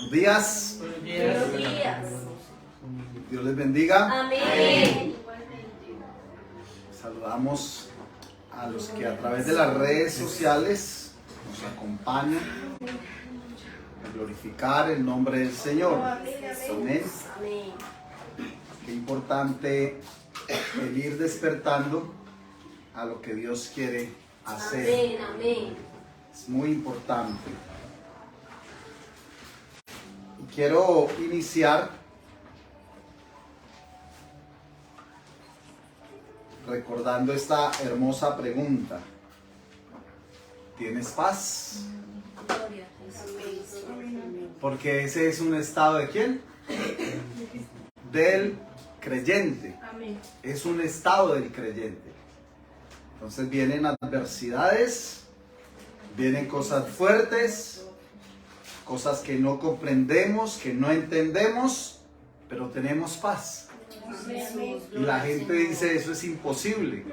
Buenos días. Buenos días. Dios les bendiga. Amén. Saludamos a los que a través de las redes sociales nos acompañan a glorificar el nombre del Señor. Amén. Amén. Qué importante el ir despertando a lo que Dios quiere hacer. Amén. Amén. Es muy importante. Y quiero iniciar recordando esta hermosa pregunta. ¿Tienes paz? Gloria a Jesús. Porque ese es un estado ¿de quién? Del creyente. Amén. Es un estado del creyente. Entonces vienen adversidades, vienen cosas fuertes, cosas que no comprendemos, que no entendemos, pero tenemos paz. Y la gente dice eso es imposible,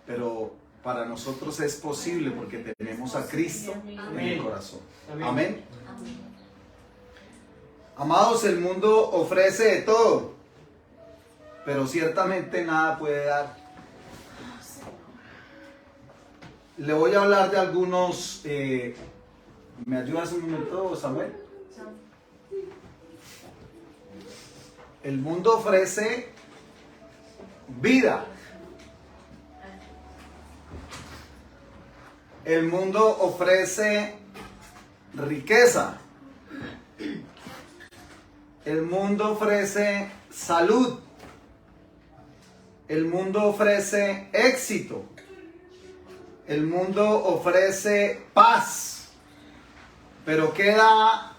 pero para nosotros es posible porque tenemos a Cristo en el corazón. Amén. Amados, el mundo ofrece de todo, pero ciertamente nada puede dar. Le voy a hablar de algunos. ¿Me ayudas un momento, Samuel? El mundo ofrece vida. El mundo ofrece riqueza. El mundo ofrece salud. El mundo ofrece éxito. El mundo ofrece paz. Pero ¿qué da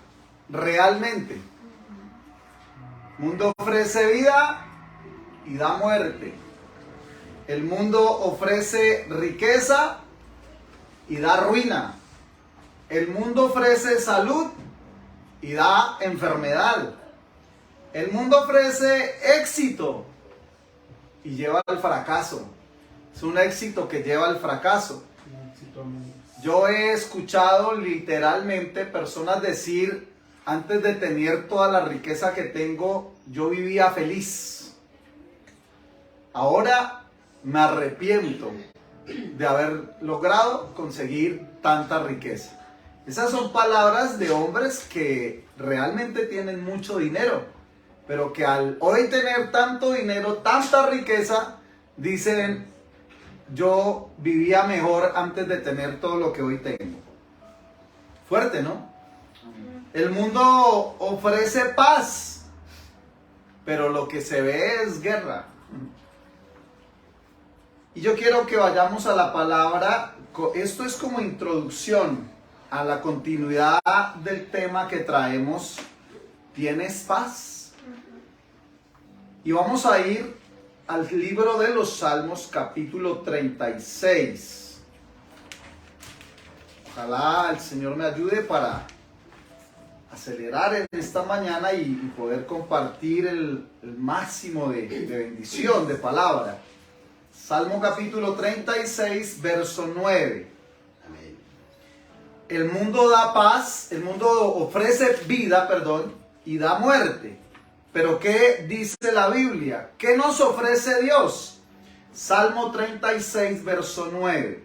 realmente? El mundo ofrece vida y da muerte. El mundo ofrece riqueza y da ruina. El mundo ofrece salud y da enfermedad. El mundo ofrece éxito y lleva al fracaso. Es un éxito que lleva al fracaso. Yo he escuchado literalmente personas decir: antes de tener toda la riqueza que tengo, yo vivía feliz. Ahora me arrepiento de haber logrado conseguir tanta riqueza. Esas son palabras de hombres que realmente tienen mucho dinero, pero que al hoy tener tanto dinero, tanta riqueza, dicen: yo vivía mejor antes de tener todo lo que hoy tengo. Fuerte, ¿no? El mundo ofrece paz, pero lo que se ve es guerra. Y yo quiero que vayamos a la palabra. Esto es como introducción a la continuidad del tema que traemos. ¿Tienes paz? Y vamos a ir al libro de los Salmos, capítulo 36. Ojalá el Señor me ayude para acelerar en esta mañana y poder compartir el máximo de bendición, de palabra. Salmo capítulo 36, verso 9. El mundo da paz, el mundo ofrece vida, y da muerte. Pero ¿qué dice la Biblia? ¿Qué nos ofrece Dios? Salmo 36, verso 9.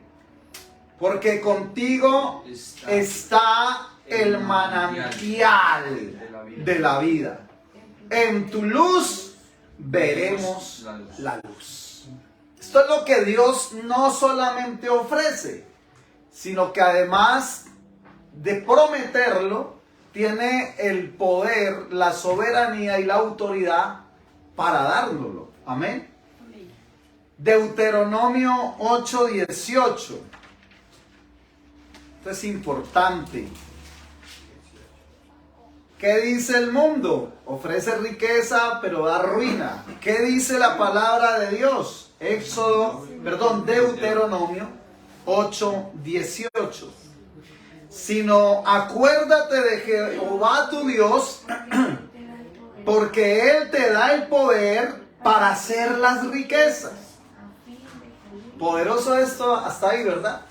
Porque contigo está el manantial de la vida. En tu luz veremos la luz. Esto es lo que Dios no solamente ofrece, sino que además de prometerlo, tiene el poder, la soberanía y la autoridad para dárnoslo. Amén. Deuteronomio 8:18. Esto es importante. ¿Qué dice el mundo? Ofrece riqueza, pero da ruina. ¿Qué dice la palabra de Dios? Deuteronomio 8:18. Sino acuérdate de Jehová tu Dios, porque Él te da el poder para hacer las riquezas. Poderoso esto hasta ahí, ¿verdad?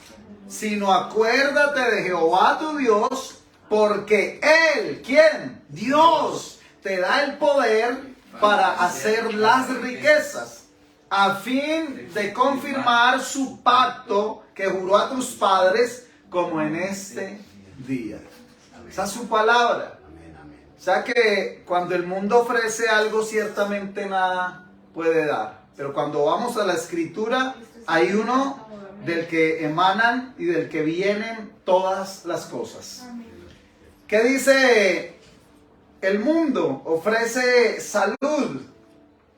Sino acuérdate de Jehová tu Dios, porque Él, ¿quién? Dios, te da el poder para hacer las riquezas, a fin de confirmar su pacto que juró a tus padres, como en este día. Esa es su palabra. O sea que cuando el mundo ofrece algo, ciertamente nada puede dar. Pero cuando vamos a la Escritura, hay uno del que emanan y del que vienen todas las cosas. ¿Qué dice el mundo? Ofrece salud,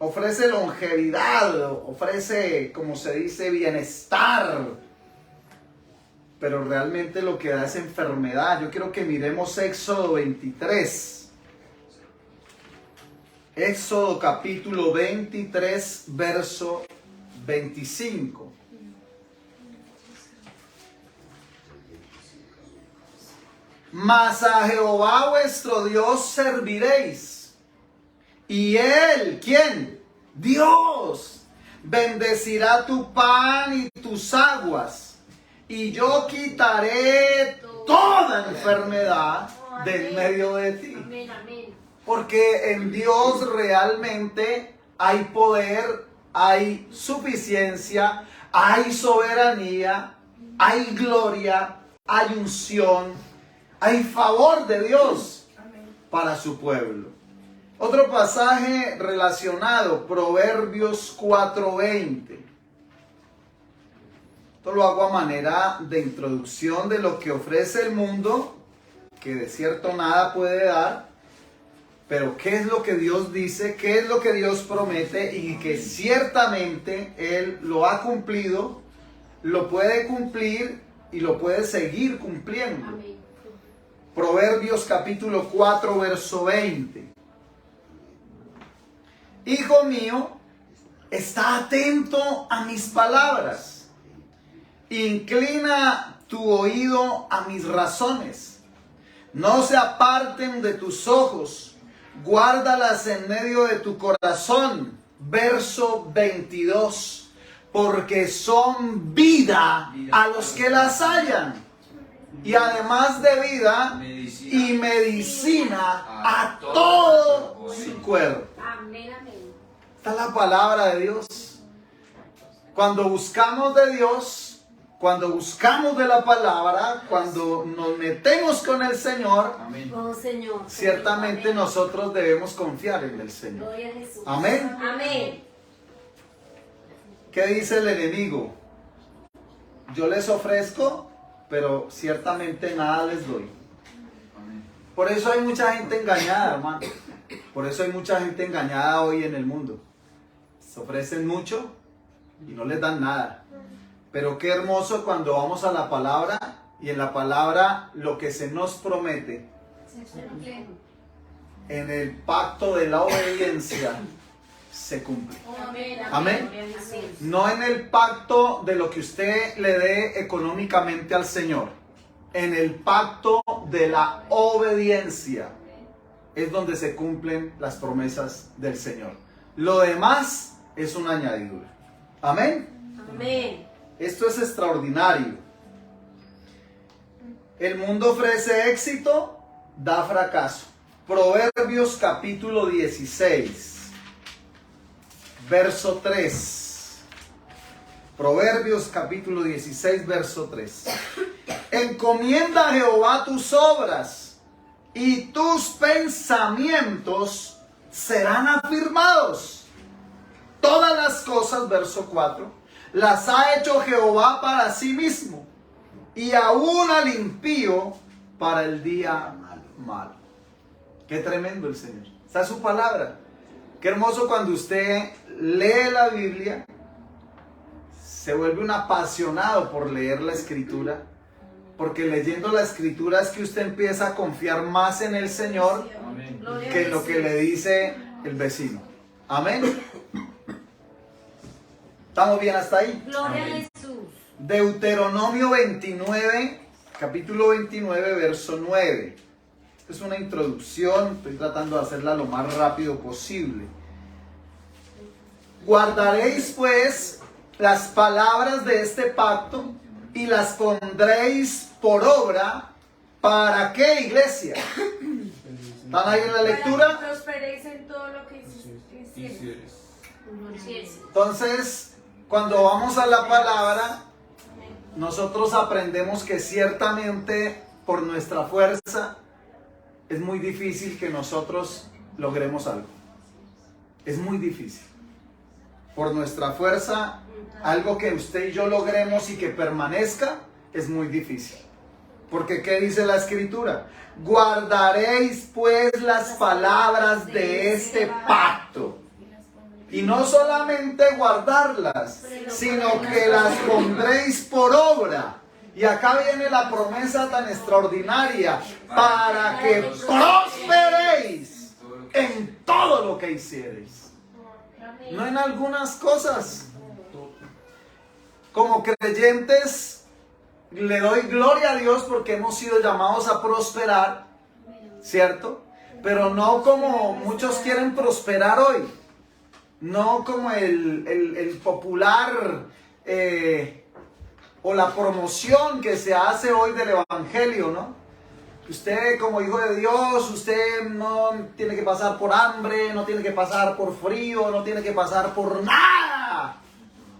ofrece longevidad, ofrece, como se dice, bienestar. Pero realmente lo que da es enfermedad. Yo quiero que miremos Éxodo 23. Éxodo capítulo 23, verso 25. Mas a Jehová vuestro Dios serviréis. Y Él, ¿quién? Dios, bendecirá tu pan y tus aguas. Y yo quitaré toda enfermedad del medio de ti. Amén, amén. Porque en Dios realmente hay poder, hay suficiencia, hay soberanía, hay gloria, hay unción, hay favor de Dios para su pueblo. Otro pasaje relacionado, Proverbios 4:20. Esto lo hago a manera de introducción de lo que ofrece el mundo, que de cierto nada puede dar. Pero ¿qué es lo que Dios dice? ¿Qué es lo que Dios promete? Y que ciertamente Él lo ha cumplido, lo puede cumplir y lo puede seguir cumpliendo. Amén. Proverbios capítulo 4, verso 20. Hijo mío, está atento a mis palabras. Inclina tu oído a mis razones. No se aparten de tus ojos. Guárdalas en medio de tu corazón. Verso 22. Porque son vida a los que las hallan. Y además de vida y medicina a todo su cuerpo. Amén, amén. Esta es la palabra de Dios. Cuando buscamos de Dios, cuando buscamos de la palabra, cuando nos metemos con el Señor, Oh, Señor. ciertamente Amén. nosotros debemos confiar en el Señor. Gloria a Jesús. Amén. Amén. ¿Qué dice el enemigo? Yo les ofrezco, pero ciertamente nada les doy. Por eso hay mucha gente engañada, hermano. Por eso hay mucha gente engañada hoy en el mundo. Se ofrecen mucho y no les dan nada. Pero qué hermoso cuando vamos a la palabra y en la palabra lo que se nos promete en el pacto de la obediencia se cumple. Amén. Amén. Gloria a Jesús. No en el pacto de lo que usted le dé económicamente al Señor. En el pacto de la obediencia es donde se cumplen las promesas del Señor. Lo demás es una añadidura. Amén. Amén. Esto es extraordinario. El mundo ofrece éxito, da fracaso. Proverbios capítulo 16, verso 3. Proverbios capítulo 16, verso 3. Encomienda a Jehová tus obras y tus pensamientos serán afirmados. Todas las cosas, verso 4. Las ha hecho Jehová para sí mismo, y aún al impío para el día malo. Qué tremendo el Señor. Esta es su palabra. Qué hermoso cuando usted lee la Biblia, se vuelve un apasionado por leer la Escritura, porque leyendo la Escritura es que usted empieza a confiar más en el Señor Gloria a que en lo que Jesús. le dice el vecino. Amén. ¿Estamos bien hasta ahí? Gloria a Jesús. Deuteronomio 29, capítulo 29, verso 9. Esta es una introducción, estoy tratando de hacerla lo más rápido posible. Guardaréis pues las palabras de este pacto y las pondréis por obra ¿Para qué, iglesia? ¿Están ahí en la lectura? Para que prosperéis en todo lo que hicieres. Entonces, cuando vamos a la palabra, nosotros aprendemos que ciertamente por nuestra fuerza es muy difícil que nosotros logremos algo. Es muy difícil. Por nuestra fuerza, algo que usted y yo logremos y que permanezca, es muy difícil. Porque ¿qué dice la Escritura? Guardaréis pues las palabras de este pacto. Y no solamente guardarlas, sino que las pondréis por obra. Y acá viene la promesa tan extraordinaria, para que prosperéis en todo lo que hiciereis. No en algunas cosas. Como creyentes, le doy gloria a Dios porque hemos sido llamados a prosperar, ¿cierto? Pero no como muchos quieren prosperar hoy. No como el popular o la promoción que se hace hoy del evangelio, ¿no? Usted como hijo de Dios, usted no tiene que pasar por hambre, no tiene que pasar por frío, no tiene que pasar por nada.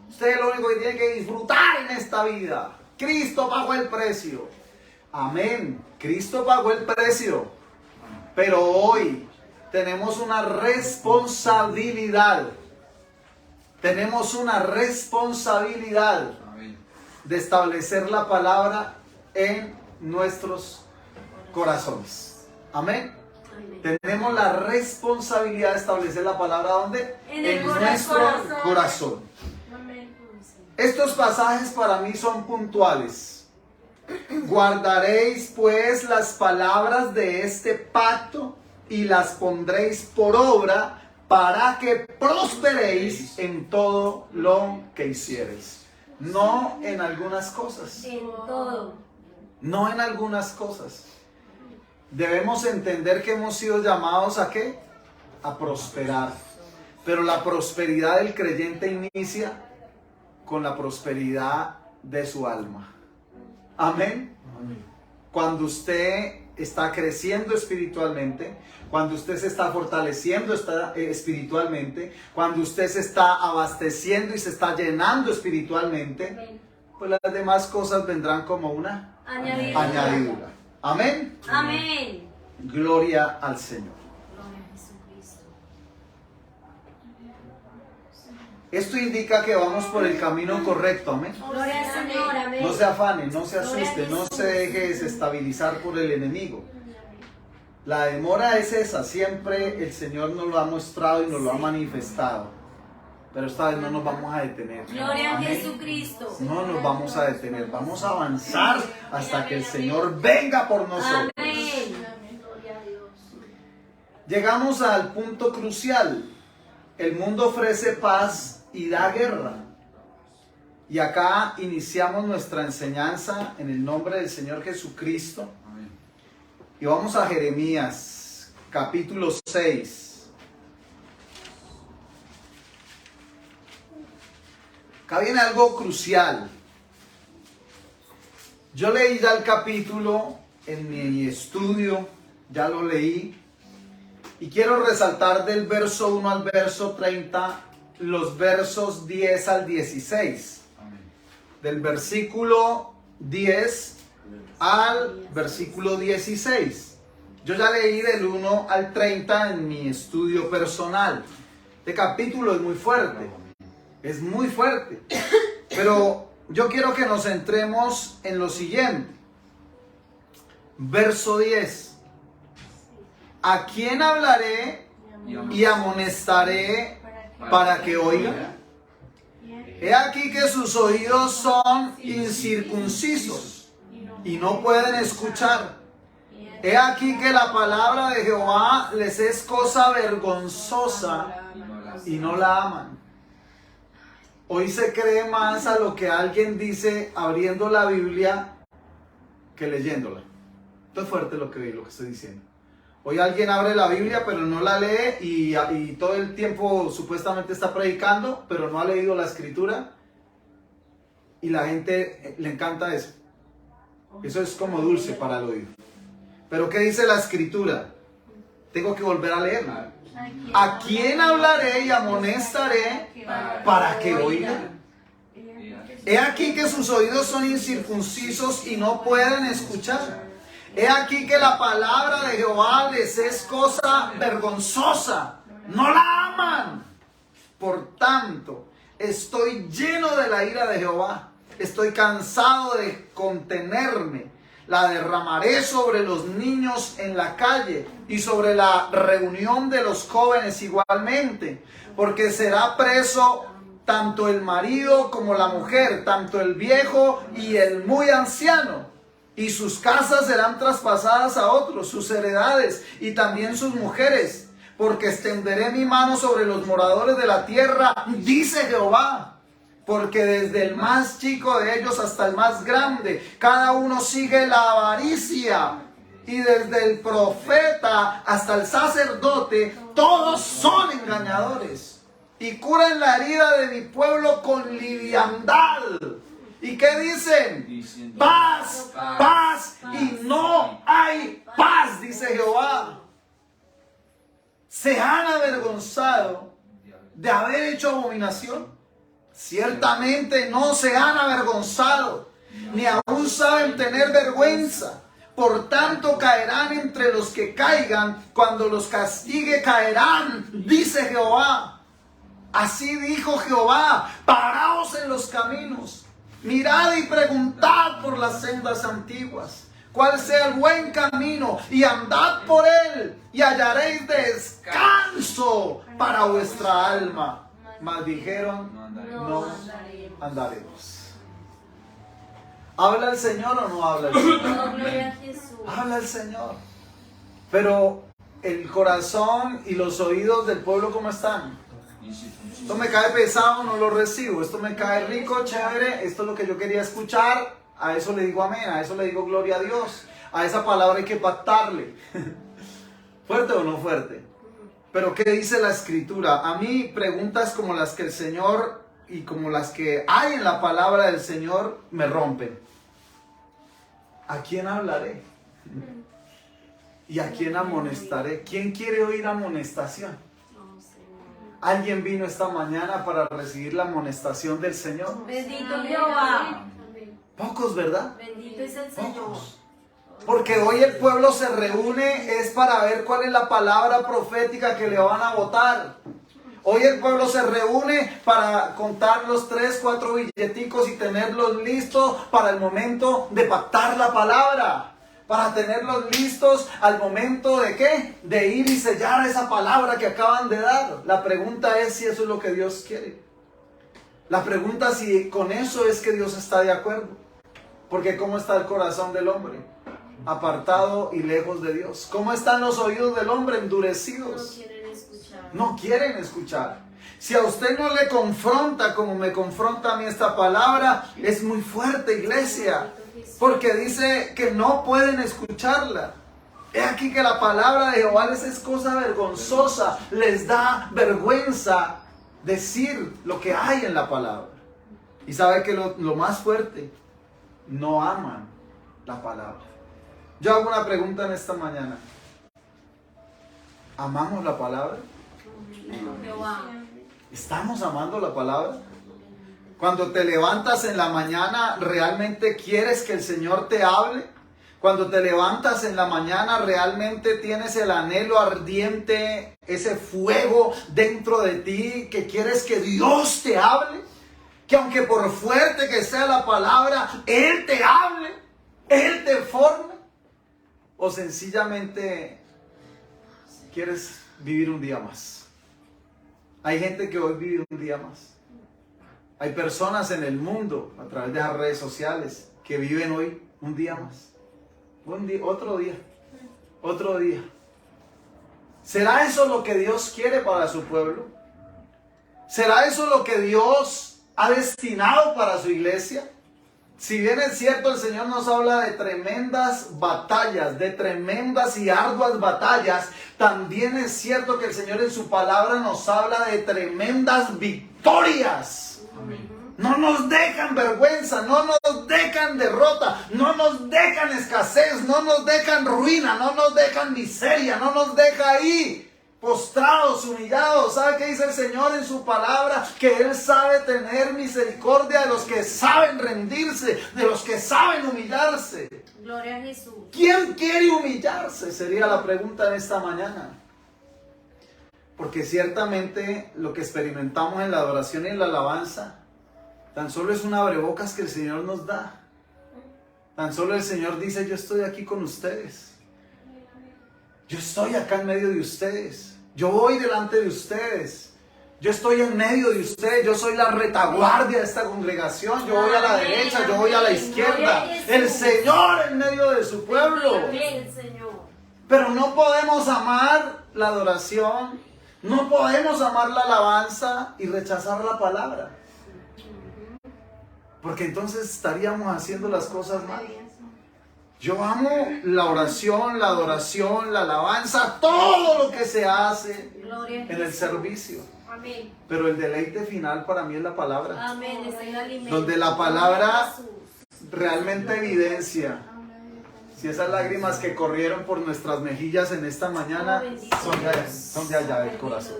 Usted lo único que tiene que disfrutar en esta vida. Cristo pagó el precio. Amén. Cristo pagó el precio. Pero hoy tenemos una responsabilidad. Tenemos una responsabilidad de establecer la palabra en nuestros corazones. Amén. Tenemos la responsabilidad de establecer la palabra ¿dónde? En nuestro corazón. Estos pasajes para mí son puntuales. Guardaréis pues las palabras de este pacto y las pondréis por obra para que prosperéis en todo lo que hiciereis. No en algunas cosas. En todo. No en algunas cosas. Debemos entender que hemos sido llamados ¿a qué? A prosperar. Pero la prosperidad del creyente inicia con la prosperidad de su alma. Amén. Cuando usted está creciendo espiritualmente, cuando usted se está fortaleciendo espiritualmente, cuando usted se está abasteciendo y se está llenando espiritualmente, pues las demás cosas vendrán como una añadidura. Amén. Amén. Gloria al Señor. Gloria a Jesucristo. Esto indica que vamos por el camino correcto. Amén. Gloria al Señor. Amén. No se afane, no se asuste, no se deje desestabilizar por el enemigo. La demora es esa, siempre el Señor nos lo ha mostrado y nos lo ha manifestado. Pero esta vez no nos vamos a detener. Gloria a Amén. Jesucristo. No nos vamos a detener, vamos a avanzar hasta que el Señor venga por nosotros. Amén. Llegamos al punto crucial. El mundo ofrece paz y da guerra. Y acá iniciamos nuestra enseñanza en el nombre del Señor Jesucristo. Y vamos a Jeremías, capítulo 6. Acá viene algo crucial. Yo leí ya el capítulo en mi estudio, ya lo leí. Y quiero resaltar del verso 1 al verso 30, los versos 10 al 16. Del versículo 10 al versículo 16. Yo ya leí del 1 al 30 en mi estudio personal. Este capítulo es muy fuerte. Es muy fuerte. Pero yo quiero que nos centremos en lo siguiente. Verso 10. ¿A quién hablaré y amonestaré para que oiga? He aquí que sus oídos son incircuncisos y no pueden escuchar. He aquí que la palabra de Jehová les es cosa vergonzosa y no la aman. Hoy se cree más a lo que alguien dice abriendo la Biblia que leyéndola. Esto es fuerte lo que estoy diciendo. Hoy alguien abre la Biblia pero no la lee y todo el tiempo supuestamente está predicando, pero no ha leído la Escritura. Y la gente le encanta eso. Eso es como dulce para el oído. Pero ¿qué dice la escritura? Tengo que volver a leerla. ¿A quién hablaré y amonestaré para que oigan? He aquí que sus oídos son incircuncisos y no pueden escuchar. He aquí que la palabra de Jehová les es cosa vergonzosa. No la aman. Por tanto, estoy lleno de la ira de Jehová. Estoy cansado de contenerme. La derramaré sobre los niños en la calle y sobre la reunión de los jóvenes igualmente, porque será preso tanto el marido como la mujer, tanto el viejo y el muy anciano, y sus casas serán traspasadas a otros, sus heredades y también sus mujeres, porque extenderé mi mano sobre los moradores de la tierra, dice Jehová. Porque desde el más chico de ellos hasta el más grande, cada uno sigue la avaricia. Y desde el profeta hasta el sacerdote, todos son engañadores. Y curan la herida de mi pueblo con liviandad. ¿Y qué dicen? Paz, paz, y no hay paz, dice Jehová. ¿Se han avergonzado de haber hecho abominación? Ciertamente no se han avergonzado, ni aún saben tener vergüenza. Por tanto caerán entre los que caigan, cuando los castigue caerán, dice Jehová. Así dijo Jehová: paraos en los caminos, mirad y preguntad por las sendas antiguas, cuál sea el buen camino, y andad por él, y hallaréis descanso para vuestra alma. Mas dijeron: no andaremos. ¿Habla el Señor o no habla el Señor? No, gloria a Jesús. Habla el Señor. Pero el corazón y los oídos del pueblo, ¿cómo están? Esto me cae pesado, no lo recibo. Esto me cae rico, chévere. Esto es lo que yo quería escuchar. A eso le digo amén, a eso le digo gloria a Dios. A esa palabra hay que pactarle. ¿Fuerte o no fuerte? Pero ¿qué dice la escritura? A mí preguntas como las que el Señor y como las que hay en la palabra del Señor me rompen. ¿A quién hablaré? ¿Y a quién amonestaré? ¿Quién quiere oír amonestación? ¿Alguien vino esta mañana para recibir la amonestación del Señor? Bendito Jehová. Pocos, ¿verdad? Bendito es el Señor. Pocos. Porque hoy el pueblo se reúne es para ver cuál es la palabra profética que le van a votar. Hoy el pueblo se reúne para contar los 3, 4 billeticos y tenerlos listos para el momento de pactar la palabra. Para tenerlos listos al momento de ¿qué? De ir y sellar esa palabra que acaban de dar. La pregunta es si eso es lo que Dios quiere. La pregunta es si con eso es que Dios está de acuerdo. Porque ¿cómo está el corazón del hombre? Apartado y lejos de Dios. ¿Cómo están los oídos del hombre? Endurecidos. No quieren escuchar. No quieren escuchar. Si a usted no le confronta como me confronta a mí esta palabra, es muy fuerte, iglesia. Porque dice que no pueden escucharla. He aquí que la palabra de Jehová les es cosa vergonzosa. Les da vergüenza decir lo que hay en la palabra. Y sabe que lo más fuerte, no aman la palabra. Yo hago una pregunta en esta mañana. ¿Amamos la palabra? Jehová. ¿Estamos amando la palabra? Cuando te levantas en la mañana, ¿realmente quieres que el Señor te hable? Cuando te levantas en la mañana, ¿realmente tienes el anhelo ardiente, ese fuego dentro de ti que quieres que Dios te hable? Que aunque por fuerte que sea la palabra, Él te hable, Él te forme. O sencillamente quieres vivir un día más. Hay gente que hoy vive un día más. Hay personas en el mundo, a través de las redes sociales, que viven hoy un día más. Un día, otro día. Otro día. ¿Será eso lo que Dios quiere para su pueblo? ¿Será eso lo que Dios ha destinado para su iglesia? Si bien es cierto, el Señor nos habla de tremendas batallas, de tremendas y arduas batallas, también es cierto que el Señor en su palabra nos habla de tremendas victorias. Amén. No nos dejan vergüenza, no nos dejan derrota, no nos dejan escasez, no nos dejan ruina, no nos dejan miseria, no nos deja ahí postrados, humillados. ¿Sabe qué dice el Señor en su palabra? Que Él sabe tener misericordia de los que saben rendirse, de los que saben humillarse. Gloria a Jesús. ¿Quién quiere humillarse? Sería la pregunta en esta mañana. Porque ciertamente lo que experimentamos en la adoración y en la alabanza tan solo es un abrebocas que el Señor nos da. Tan solo el Señor dice: yo estoy aquí con ustedes. Yo estoy acá en medio de ustedes. Yo voy delante de ustedes. Yo estoy en medio de ustedes. Yo soy la retaguardia de esta congregación. Yo voy a la derecha, yo voy a la izquierda. El Señor en medio de su pueblo. Amén, Señor. Pero no podemos amar la adoración. No podemos amar la alabanza y rechazar la palabra. Porque entonces estaríamos haciendo las cosas mal. Yo amo la oración, la adoración, la alabanza, todo lo que se hace en el servicio. Amén. Pero el deleite final para mí es la palabra. Amén. Es el alimento. Donde la palabra realmente evidencia si esas lágrimas que corrieron por nuestras mejillas en esta mañana son de allá del corazón.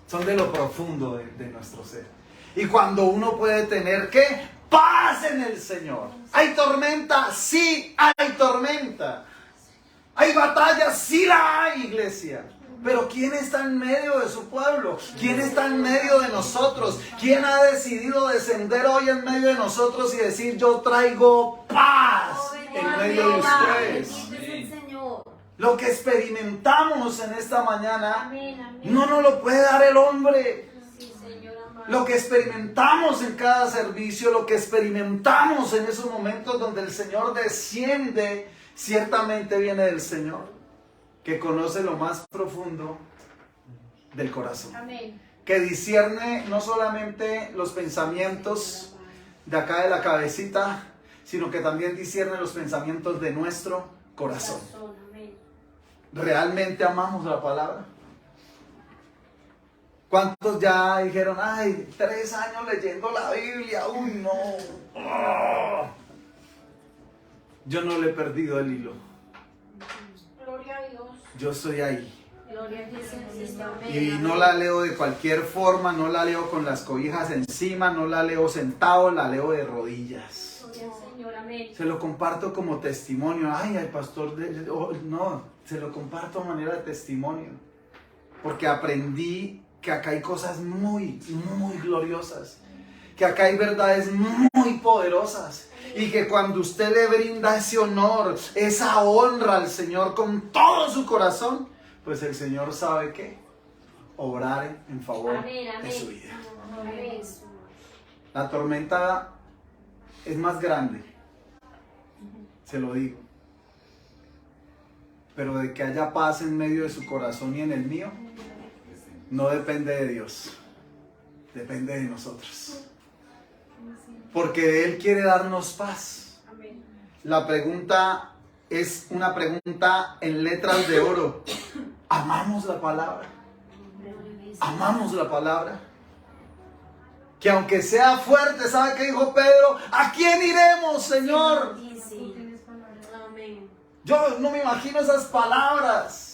Son de lo profundo de nuestro ser. Y cuando uno puede tener, ¿qué? Paz en el Señor. ¿Hay tormenta? Sí, hay tormenta. ¿Hay batalla? Sí la hay, iglesia. Pero ¿quién está en medio de su pueblo? ¿Quién está en medio de nosotros? ¿Quién ha decidido descender hoy en medio de nosotros y decir: yo traigo paz en medio de ustedes? Lo que experimentamos en esta mañana no nos lo puede dar el hombre. Lo que experimentamos en cada servicio, lo que experimentamos en esos momentos donde el Señor desciende, ciertamente viene del Señor, que conoce lo más profundo del corazón. Amén. Que discierne no solamente los pensamientos de acá de la cabecita, sino que también discierne los pensamientos de nuestro corazón. ¿Realmente amamos la palabra? ¿Cuántos ya dijeron: ay, 3 años leyendo la Biblia? ¡Uy, no! ¡Oh! Yo no le he perdido el hilo. Gloria a Dios. Yo estoy ahí. Gloria a Jesús. Y no la leo de cualquier forma, no la leo con las cobijas encima, no la leo sentado, la leo de rodillas. Señor, amén. Se lo comparto como testimonio. Ay, al pastor, no, se lo comparto a manera de testimonio. Porque aprendí que acá hay cosas muy, muy gloriosas. Que acá hay verdades muy poderosas. Y que cuando usted le brinda ese honor, esa honra al Señor con todo su corazón, pues el Señor sabe que obrar en favor de su vida. Amén. La tormenta es más grande, se lo digo. Pero de que haya paz en medio de su corazón y en el mío, no depende de Dios, depende de nosotros. Porque Él quiere darnos paz. La pregunta es una pregunta en letras de oro. ¿Amamos la palabra? ¿Amamos la palabra? Que aunque sea fuerte, ¿sabe qué dijo Pedro? ¿A quién iremos, Señor? Amén. Yo no me imagino esas palabras.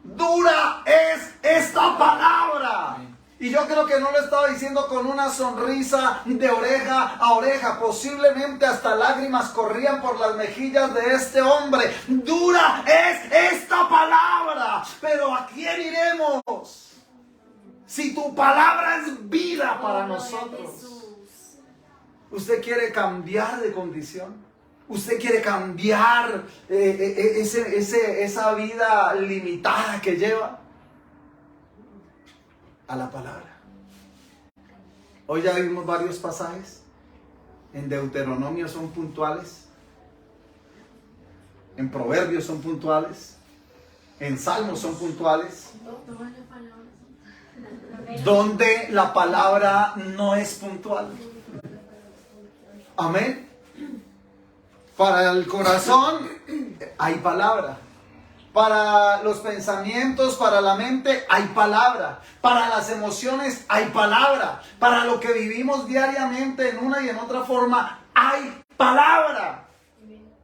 Dura es esta palabra. Y yo creo que no lo estaba diciendo con una sonrisa de oreja a oreja. Posiblemente hasta lágrimas corrían por las mejillas de este hombre. Dura es esta palabra. Pero ¿a quién iremos? Si tu palabra es vida para nosotros. ¿Usted quiere cambiar de condición? ¿Usted quiere cambiar esa vida limitada que lleva? A la palabra. Hoy ya vimos varios pasajes. En Deuteronomio son puntuales. En Proverbios son puntuales. En Salmos son puntuales. Donde la palabra no es puntual. Amén. Para el corazón hay palabra. Para los pensamientos, para la mente, hay palabra. Para las emociones, hay palabra. Para lo que vivimos diariamente en una y en otra forma, hay palabra.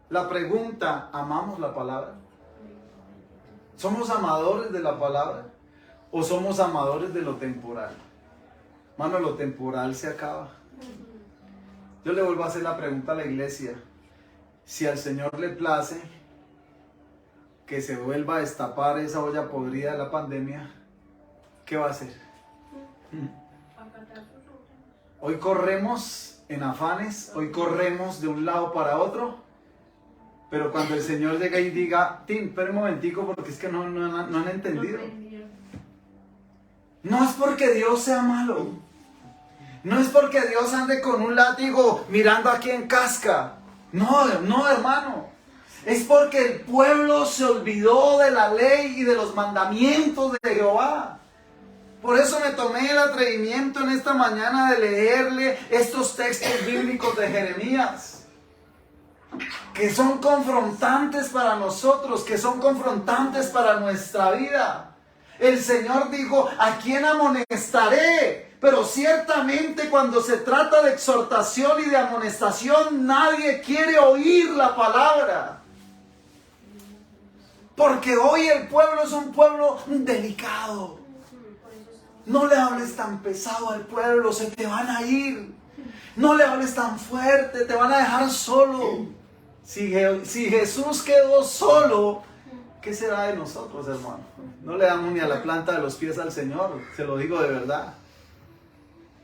La pregunta, ¿amamos la palabra? ¿Somos amadores de la palabra? ¿O somos amadores de lo temporal? Mano, lo temporal se acaba. Yo le vuelvo a hacer la pregunta a la iglesia. Si al Señor le place que se vuelva a destapar esa olla podrida de la pandemia, ¿qué va a hacer? Hoy corremos en afanes, hoy corremos de un lado para otro, pero cuando el Señor llega y diga, Tim, espera un momentico porque es que no han entendido. No es porque Dios sea malo, no es porque Dios ande con un látigo mirando a quién casca, no hermano. Es porque el pueblo se olvidó de la ley y de los mandamientos de Jehová. Por eso me tomé el atrevimiento en esta mañana de leerle estos textos bíblicos de Jeremías, que son confrontantes para nosotros, que son confrontantes para nuestra vida. El Señor dijo, ¿a quién amonestaré? Pero ciertamente cuando se trata de exhortación y de amonestación, nadie quiere oír la palabra. Porque hoy el pueblo es un pueblo delicado. No le hables tan pesado al pueblo, se te van a ir. No le hables tan fuerte, te van a dejar solo. Si Jesús quedó solo, ¿qué será de nosotros, hermano? No le damos ni a la planta de los pies al Señor, se lo digo de verdad.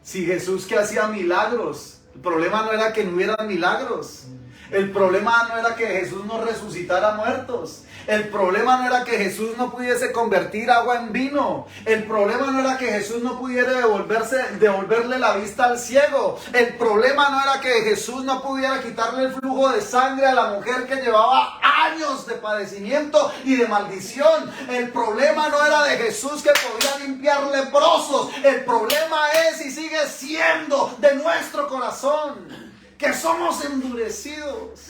Si Jesús que hacía milagros, el problema no era que no hubieran milagros. El problema no era que Jesús no resucitara muertos. El problema no era que Jesús no pudiese convertir agua en vino. El problema no era que Jesús no pudiera devolverle la vista al ciego. El problema no era que Jesús no pudiera quitarle el flujo de sangre a la mujer que llevaba años de padecimiento y de maldición. El problema no era de Jesús que podía limpiar leprosos. El problema es y sigue siendo de nuestro corazón, que somos endurecidos.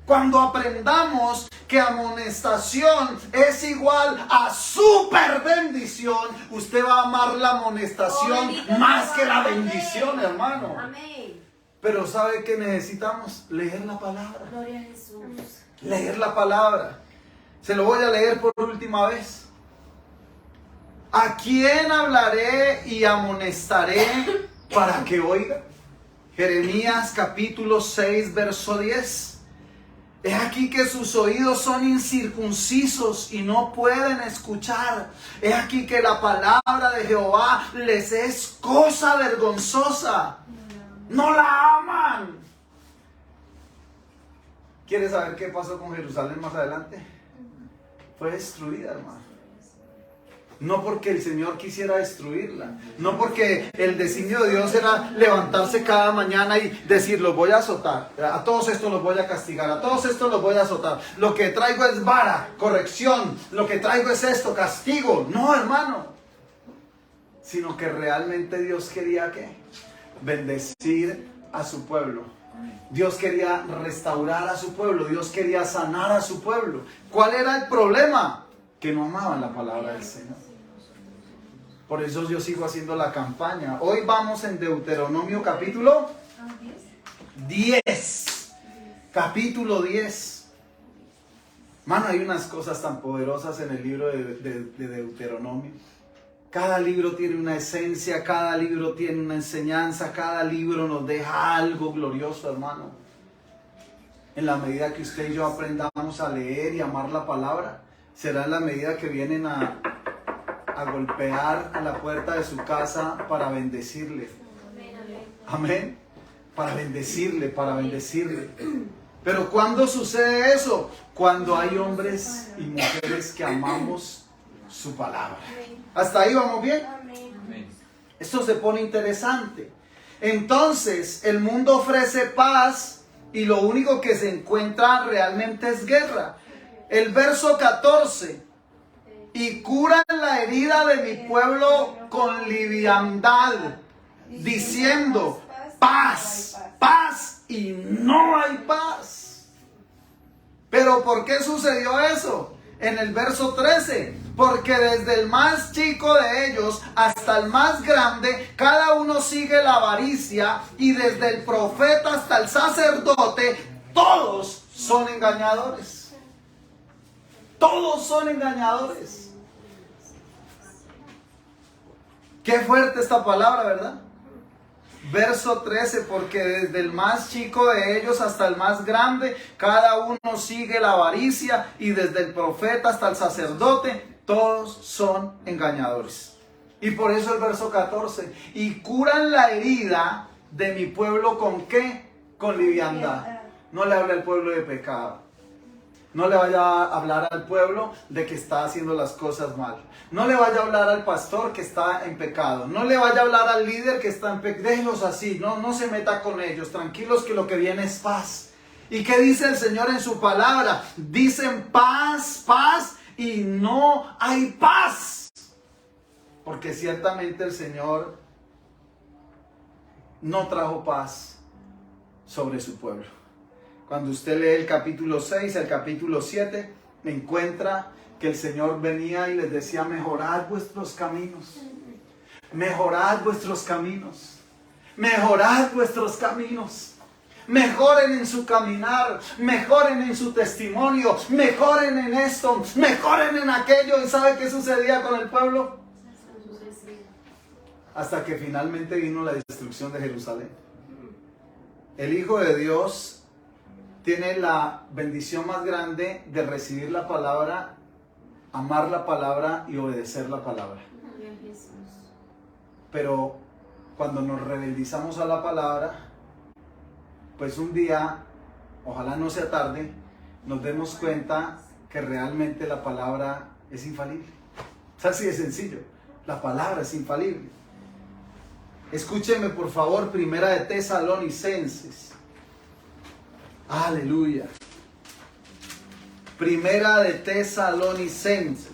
Cuando aprendamos que amonestación es igual a super bendición, usted va a amar la amonestación más que la bendición, hermano. Amén. Pero ¿sabe qué necesitamos? Leer la palabra. Gloria a Jesús. Leer la palabra. Se lo voy a leer por última vez. ¿A quién hablaré y amonestaré para que oiga? Jeremías capítulo 6, verso 10. He aquí que sus oídos son incircuncisos y no pueden escuchar. He aquí que la palabra de Jehová les es cosa vergonzosa. No la aman. ¿Quieres saber qué pasó con Jerusalén más adelante? Fue destruida, hermano. No porque el Señor quisiera destruirla, no porque el designio de Dios era levantarse cada mañana y decir, los voy a azotar, a todos estos los voy a castigar, a todos estos los voy a azotar, lo que traigo es vara, corrección, lo que traigo es esto, castigo. No, hermano, sino que realmente Dios quería ¿qué? Bendecir a su pueblo. Dios quería restaurar a su pueblo, Dios quería sanar a su pueblo. ¿Cuál era el problema? Que no amaban la palabra del Señor. Por eso yo sigo haciendo la campaña. Hoy vamos en Deuteronomio capítulo 10. Capítulo 10. Mano, hay unas cosas tan poderosas en el libro de Deuteronomio. Cada libro tiene una esencia, cada libro tiene una enseñanza, cada libro nos deja algo glorioso, hermano. En la medida que usted y yo aprendamos a leer y amar la palabra, será en la medida que vienen a golpear a la puerta de su casa para bendecirle. Amén. Para bendecirle, para bendecirle. Pero ¿cuándo sucede eso? Cuando hay hombres y mujeres que amamos su palabra. ¿Hasta ahí vamos bien? Esto se pone interesante. Entonces, el mundo ofrece paz y lo único que se encuentra realmente es guerra. El verso 14. Y curan la herida de mi pueblo con liviandad, diciendo, paz, paz, y no hay paz. ¿Pero por qué sucedió eso? en el verso 13, porque desde el más chico de ellos hasta el más grande, cada uno sigue la avaricia, y desde el profeta hasta el sacerdote, todos son engañadores. Todos son engañadores. Qué fuerte esta palabra, ¿verdad? Verso 13, porque desde el más chico de ellos hasta el más grande, cada uno sigue la avaricia, y desde el profeta hasta el sacerdote, todos son engañadores. Y por eso el verso 14, y curan la herida de mi pueblo ¿con qué? Con liviandad. No le hable al pueblo de pecado. No le vaya a hablar al pueblo de que está haciendo las cosas mal. No le vaya a hablar al pastor que está en pecado. No le vaya a hablar al líder que está en pecado. Déjenlos así, no se meta con ellos. Tranquilos, que lo que viene es paz. ¿Y qué dice el Señor en su palabra? Dicen paz, paz, y no hay paz. Porque ciertamente el Señor no trajo paz sobre su pueblo. Cuando usted lee el capítulo 6, el capítulo 7, encuentra que el Señor venía y les decía: mejorad vuestros caminos, mejorad vuestros caminos, mejorad vuestros caminos, mejoren en su caminar, mejoren en su testimonio, mejoren en esto, mejoren en aquello. ¿Y sabe qué sucedía con el pueblo? Hasta que finalmente vino la destrucción de Jerusalén. El Hijo de Dios tiene la bendición más grande de recibir la palabra, amar la palabra y obedecer la palabra. Pero cuando nos rebeldizamos a la palabra, pues un día, ojalá no sea tarde, nos demos cuenta que realmente la palabra es infalible. Es así de sencillo, la palabra es infalible. Escúcheme por favor, Primera de Tesalonicenses. Aleluya. Primera de Tesalonicenses.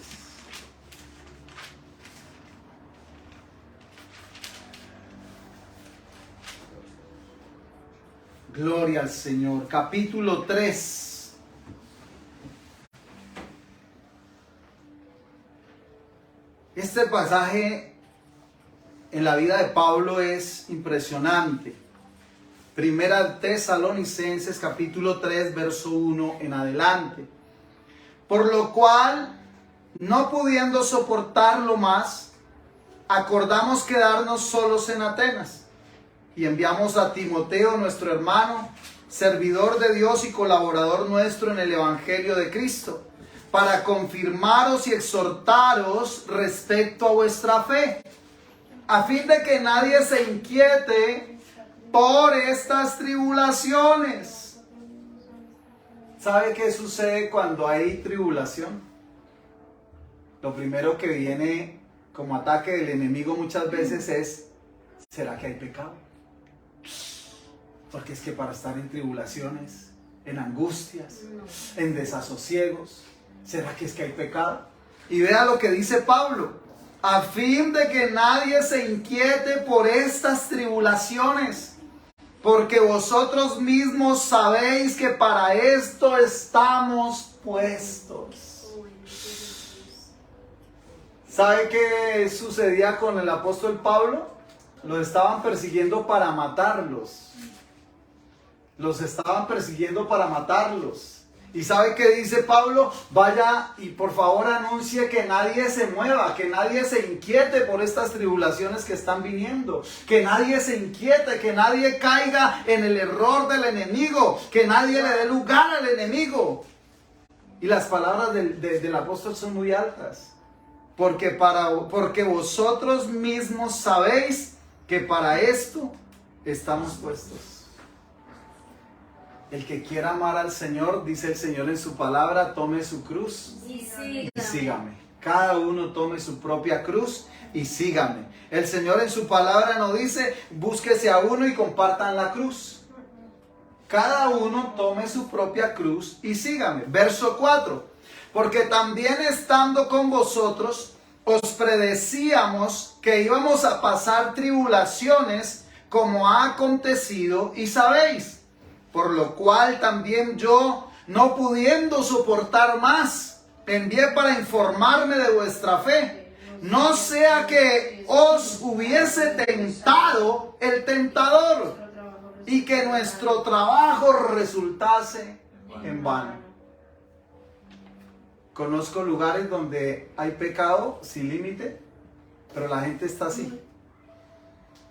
Gloria al Señor. Capítulo 3. Este pasaje en la vida de Pablo es impresionante. Primera Tesalonicenses capítulo 3, verso 1 en adelante. Por lo cual, no pudiendo soportarlo más, acordamos quedarnos solos en Atenas. Y enviamos a Timoteo, nuestro hermano, servidor de Dios y colaborador nuestro en el Evangelio de Cristo, para confirmaros y exhortaros respecto a vuestra fe, a fin de que nadie se inquiete por estas tribulaciones. ¿Sabe qué sucede cuando hay tribulación? Lo primero que viene como ataque del enemigo muchas veces es: ¿será que hay pecado? Porque es que para estar en tribulaciones, en angustias, en desasosiegos, ¿será que es que hay pecado? Y vea lo que dice Pablo: a fin de que nadie se inquiete por estas tribulaciones, porque vosotros mismos sabéis que para esto estamos puestos. ¿Sabe qué sucedía con el apóstol Pablo? Los estaban persiguiendo para matarlos. Los estaban persiguiendo para matarlos. ¿Y sabe qué dice Pablo? Vaya y por favor anuncie que nadie se mueva, que nadie se inquiete por estas tribulaciones que están viniendo, que nadie se inquiete, que nadie caiga en el error del enemigo, que nadie le dé lugar al enemigo. Y las palabras del apóstol son muy altas, porque vosotros mismos sabéis que para esto estamos puestos. El que quiera amar al Señor, dice el Señor en su palabra, tome su cruz y sígame. Cada uno tome su propia cruz y sígame. El Señor en su palabra nos dice: búsquese a uno y compartan la cruz. Cada uno tome su propia cruz y sígame. Verso 4. Porque también estando con vosotros, os predecíamos que íbamos a pasar tribulaciones, como ha acontecido y sabéis. Por lo cual también yo, no pudiendo soportar más, envié para informarme de vuestra fe, no sea que os hubiese tentado el tentador y que nuestro trabajo resultase en vano. Conozco lugares donde hay pecado sin límite, pero la gente está así.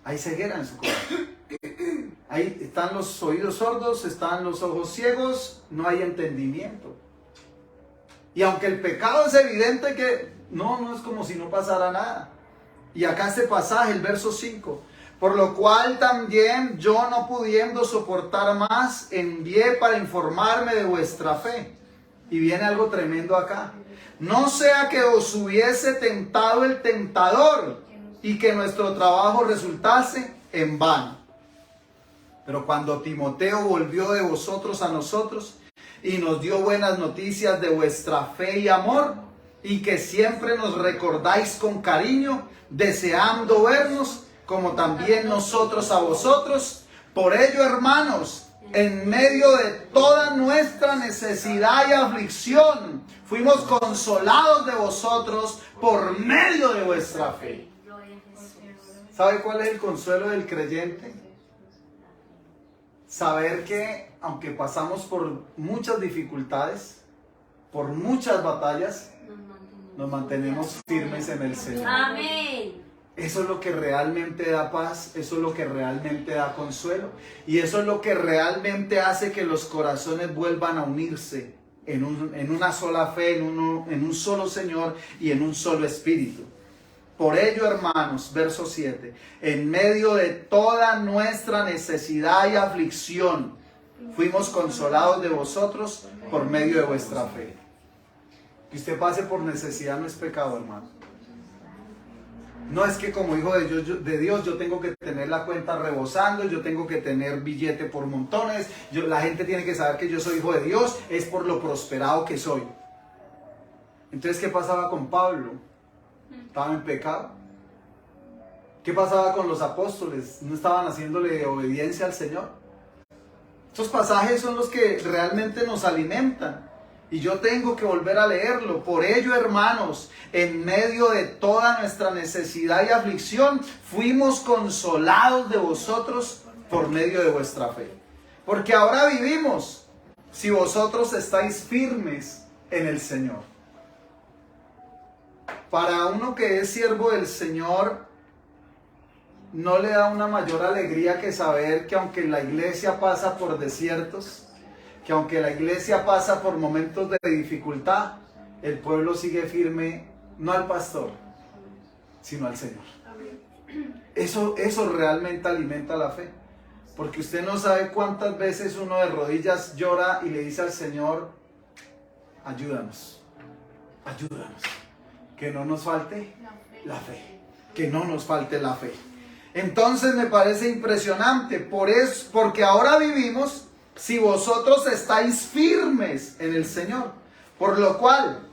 Hay ceguera en su corazón. Ahí están los oídos sordos, están los ojos ciegos, no hay entendimiento. Y aunque el pecado es evidente que no es como si no pasara nada. Y acá este pasaje, el verso 5. Por lo cual también yo, no pudiendo soportar más, envié para informarme de vuestra fe. Y viene algo tremendo acá. No sea que os hubiese tentado el tentador y que nuestro trabajo resultase en vano. Pero cuando Timoteo volvió de vosotros a nosotros y nos dio buenas noticias de vuestra fe y amor, y que siempre nos recordáis con cariño, deseando vernos, como también nosotros a vosotros, por ello, hermanos, en medio de toda nuestra necesidad y aflicción, fuimos consolados de vosotros por medio de vuestra fe. ¿Sabe cuál es el consuelo del creyente? Saber que aunque pasamos por muchas dificultades, por muchas batallas, nos mantenemos firmes en el Señor. Amén. Eso es lo que realmente da paz, eso es lo que realmente da consuelo, y eso es lo que realmente hace que los corazones vuelvan a unirse en una sola fe, en un solo Señor y en un solo Espíritu. Por ello, hermanos, verso 7, en medio de toda nuestra necesidad y aflicción, fuimos consolados de vosotros por medio de vuestra fe. Que usted pase por necesidad no es pecado, hermano. No es que como hijo de Dios yo tengo que tener la cuenta rebosando, yo tengo que tener billete por montones, la gente tiene que saber que yo soy hijo de Dios, es por lo prosperado que soy. Entonces, ¿qué pasaba con Pablo? ¿Estaban en pecado? ¿Qué pasaba con los apóstoles? ¿No estaban haciéndole obediencia al Señor? Estos pasajes son los que realmente nos alimentan. Y yo tengo que volver a leerlo. Por ello, hermanos, en medio de toda nuestra necesidad y aflicción, fuimos consolados de vosotros por medio de vuestra fe. Porque ahora vivimos si vosotros estáis firmes en el Señor. Para uno que es siervo del Señor, no le da una mayor alegría que saber que aunque la iglesia pasa por desiertos, que aunque la iglesia pasa por momentos de dificultad, el pueblo sigue firme, no al pastor, sino al Señor. Eso realmente alimenta la fe. Porque usted no sabe cuántas veces uno de rodillas llora y le dice al Señor, ayúdanos, ayúdanos. Que no nos falte la fe. Que no nos falte la fe. Entonces me parece impresionante. Porque ahora vivimos si vosotros estáis firmes en el Señor. Por lo cual,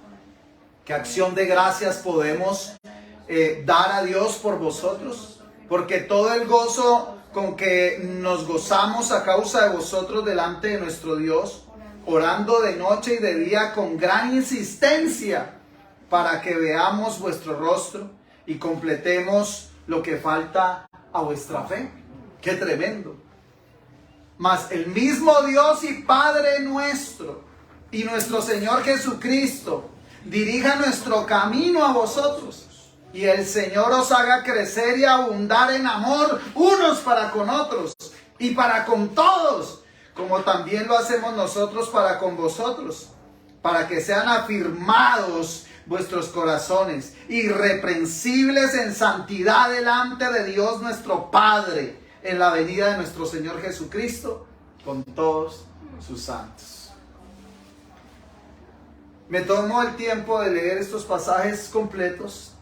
¿qué acción de gracias podemos dar a Dios por vosotros? Porque todo el gozo con que nos gozamos a causa de vosotros delante de nuestro Dios, orando de noche y de día con gran insistencia, para que veamos vuestro rostro y completemos lo que falta a vuestra fe. ¡Qué tremendo! Mas el mismo Dios y Padre nuestro y nuestro Señor Jesucristo dirija nuestro camino a vosotros, y el Señor os haga crecer y abundar en amor unos para con otros y para con todos, como también lo hacemos nosotros para con vosotros, para que sean afirmados vuestros corazones, irreprensibles en santidad delante de Dios nuestro Padre, en la venida de nuestro Señor Jesucristo, con todos sus santos. Me tomo el tiempo de leer estos pasajes completos,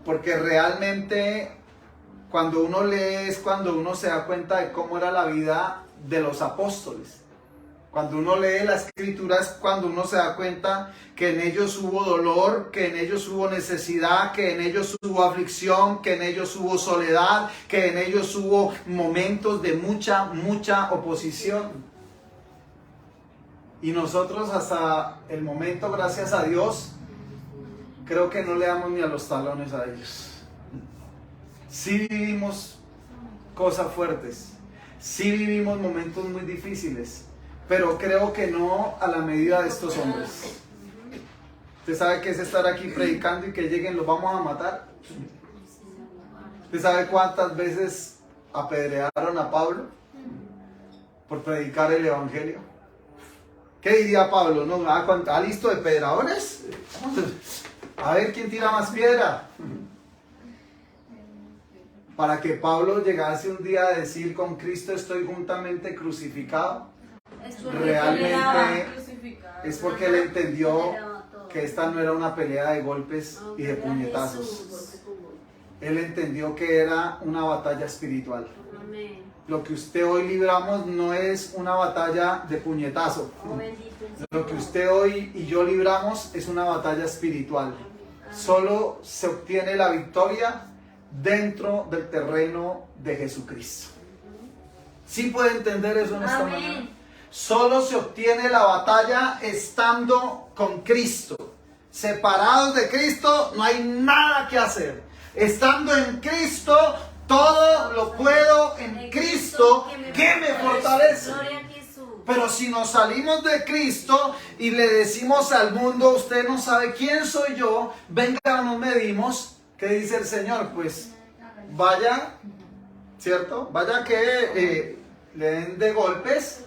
porque realmente cuando uno lee es cuando uno se da cuenta de cómo era la vida de los apóstoles. Cuando uno lee la escritura es cuando uno se da cuenta que en ellos hubo dolor, que en ellos hubo necesidad, que en ellos hubo aflicción, que en ellos hubo soledad, que en ellos hubo momentos de mucha oposición. Y nosotros hasta el momento, gracias a Dios, creo que no le damos ni a los talones a ellos. Sí vivimos cosas fuertes, sí vivimos momentos muy difíciles, pero creo que no a la medida de estos hombres. ¿Usted sabe qué es estar aquí predicando y que lleguen los vamos a matar? ¿Usted sabe cuántas veces apedrearon a Pablo por predicar el evangelio? ¿Qué diría Pablo? ¿No? ¿Ah, listo de pedradores? A ver quién tira más piedra. Para que Pablo llegase un día a decir: con Cristo estoy juntamente crucificado. Realmente es porque él entendió que esta no era una pelea de golpes y de puñetazos. Él entendió que era una batalla espiritual. Lo que usted hoy libramos no es una batalla de puñetazo. Lo que usted hoy y yo libramos es una batalla espiritual. Solo se obtiene la victoria dentro del terreno de Jesucristo. ¿Sí puede entender eso en esta mañana? Solo se obtiene la batalla estando con Cristo. Separados de Cristo no hay nada que hacer. Estando en Cristo, todo lo puedo en Cristo que me fortalece. Pero si nos salimos de Cristo y le decimos al mundo: usted no sabe quién soy yo, venga, nos medimos, ¿qué dice el Señor? Pues vaya, ¿cierto? Vaya que le den de golpes.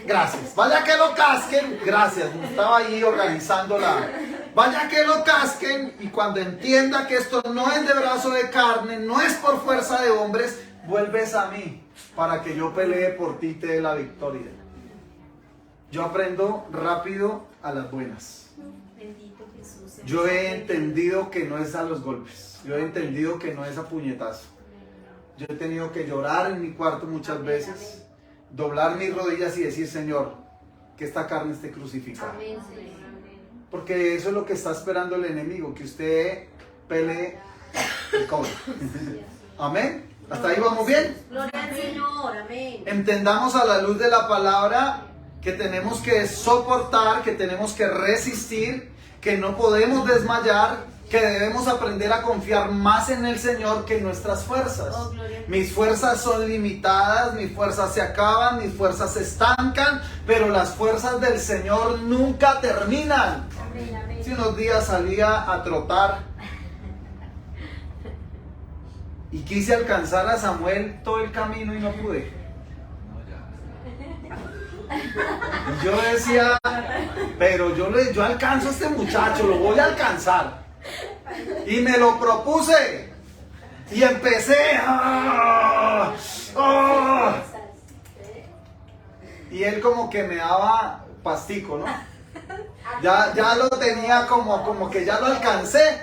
Gracias. Vaya que lo casquen. Gracias. Estaba ahí organizándola. Vaya que lo casquen, y cuando entienda que esto no es de brazo de carne, no es por fuerza de hombres, vuelves a mí para que yo pelee por ti y te dé la victoria. Yo aprendo rápido a las buenas. Yo he entendido que no es a los golpes. Yo he entendido que no es a puñetazo. Yo he tenido que llorar en mi cuarto muchas veces, doblar mis rodillas y decir: Señor, que esta carne esté crucificada. Porque eso es lo que está esperando el enemigo, que usted pelee el cobre. Amén. ¿Hasta ahí vamos bien? Gloria al Señor, amén. Entendamos a la luz de la palabra que tenemos que soportar, que tenemos que resistir, que no podemos desmayar, que debemos aprender a confiar más en el Señor que en nuestras fuerzas. Mis fuerzas son limitadas, mis fuerzas se acaban, mis fuerzas se estancan, pero las fuerzas del Señor nunca terminan. Hace unos días salía a trotar y quise alcanzar a Samuel todo el camino y no pude. Y yo decía: pero yo alcanzo a este muchacho, lo voy a alcanzar. Y me lo propuse y empecé. Y él como que me daba pastico, ¿no? Ya lo tenía como que ya lo alcancé,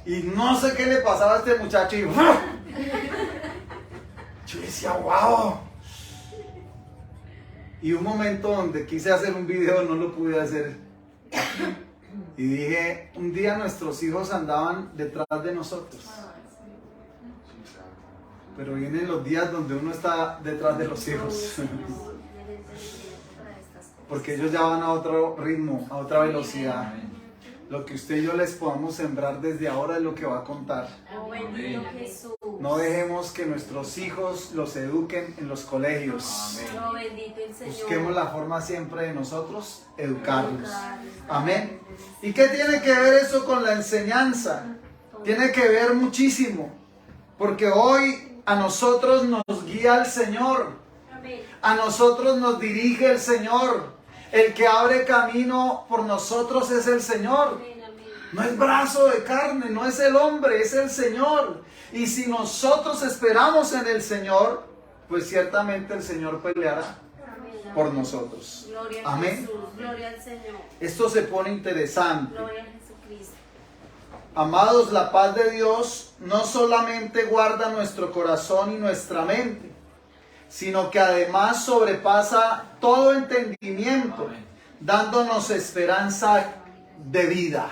y no sé qué le pasaba a este muchacho, y yo decía: wow. Y un momento donde quise hacer un video, no lo pude hacer, y dije: un día nuestros hijos andaban detrás de nosotros, pero vienen los días donde uno está detrás de los hijos. Porque ellos ya van a otro ritmo, a otra velocidad. Lo que usted y yo les podamos sembrar desde ahora es lo que va a contar. No dejemos que nuestros hijos los eduquen en los colegios. Busquemos la forma siempre de nosotros educarlos. Amén. ¿Y qué tiene que ver eso con la enseñanza? Tiene que ver muchísimo. Porque hoy a nosotros nos guía el Señor. A nosotros nos dirige el Señor. El que abre camino por nosotros es el Señor. No es brazo de carne, no es el hombre, es el Señor. Y si nosotros esperamos en el Señor, pues ciertamente el Señor peleará por nosotros. Amén. Gloria al Señor. Esto se pone interesante. Gloria a Jesucristo. Amados, la paz de Dios no solamente guarda nuestro corazón y nuestra mente, sino que además sobrepasa todo entendimiento, dándonos esperanza de vida.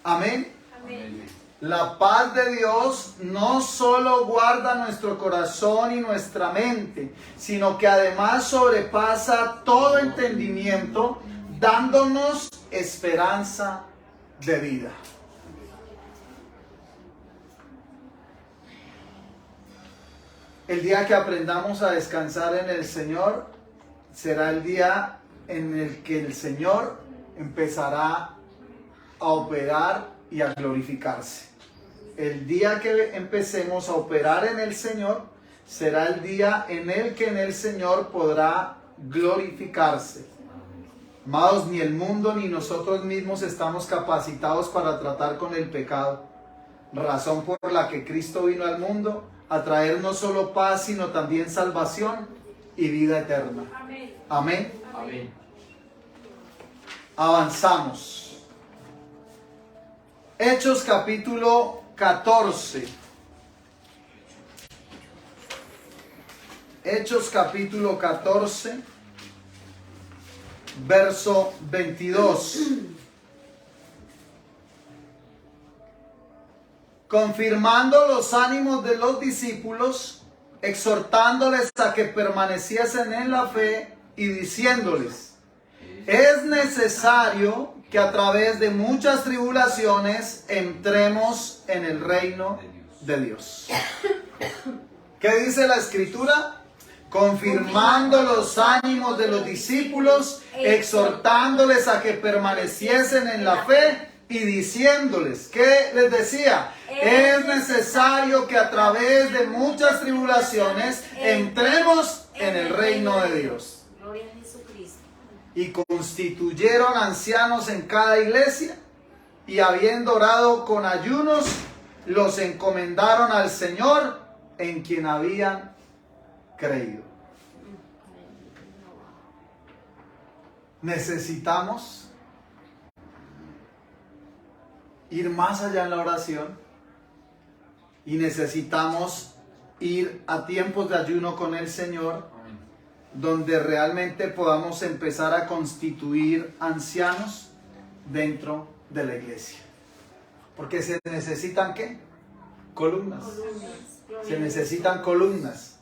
Amén. Amén. La paz de Dios no solo guarda nuestro corazón y nuestra mente, sino que además sobrepasa todo entendimiento, dándonos esperanza de vida. El día que aprendamos a descansar en el Señor será el día en el que el Señor empezará a operar y a glorificarse. El día que empecemos a operar en el Señor será el día en el que en el Señor podrá glorificarse. Amados, ni el mundo ni nosotros mismos estamos capacitados para tratar con el pecado, razón por la que Cristo vino al mundo a traer no solo paz, sino también salvación y vida eterna. Amén. Amén. Amén. Avanzamos. Hechos capítulo 14. Hechos capítulo 14, verso 22. Confirmando los ánimos de los discípulos, exhortándoles a que permaneciesen en la fe y diciéndoles: es necesario que a través de muchas tribulaciones entremos en el reino de Dios. ¿Qué dice la Escritura? Confirmando los ánimos de los discípulos, exhortándoles a que permaneciesen en la fe y diciéndoles, ¿qué les decía? Es necesario que a través de muchas tribulaciones entremos en el reino de Dios. Gloria a Jesucristo. Y constituyeron ancianos en cada iglesia, y habiendo orado con ayunos, los encomendaron al Señor en quien habían creído. Necesitamos ir más allá en la oración y necesitamos ir a tiempos de ayuno con el Señor, donde realmente podamos empezar a constituir ancianos dentro de la iglesia. Porque se necesitan, ¿qué? Columnas. Se necesitan columnas.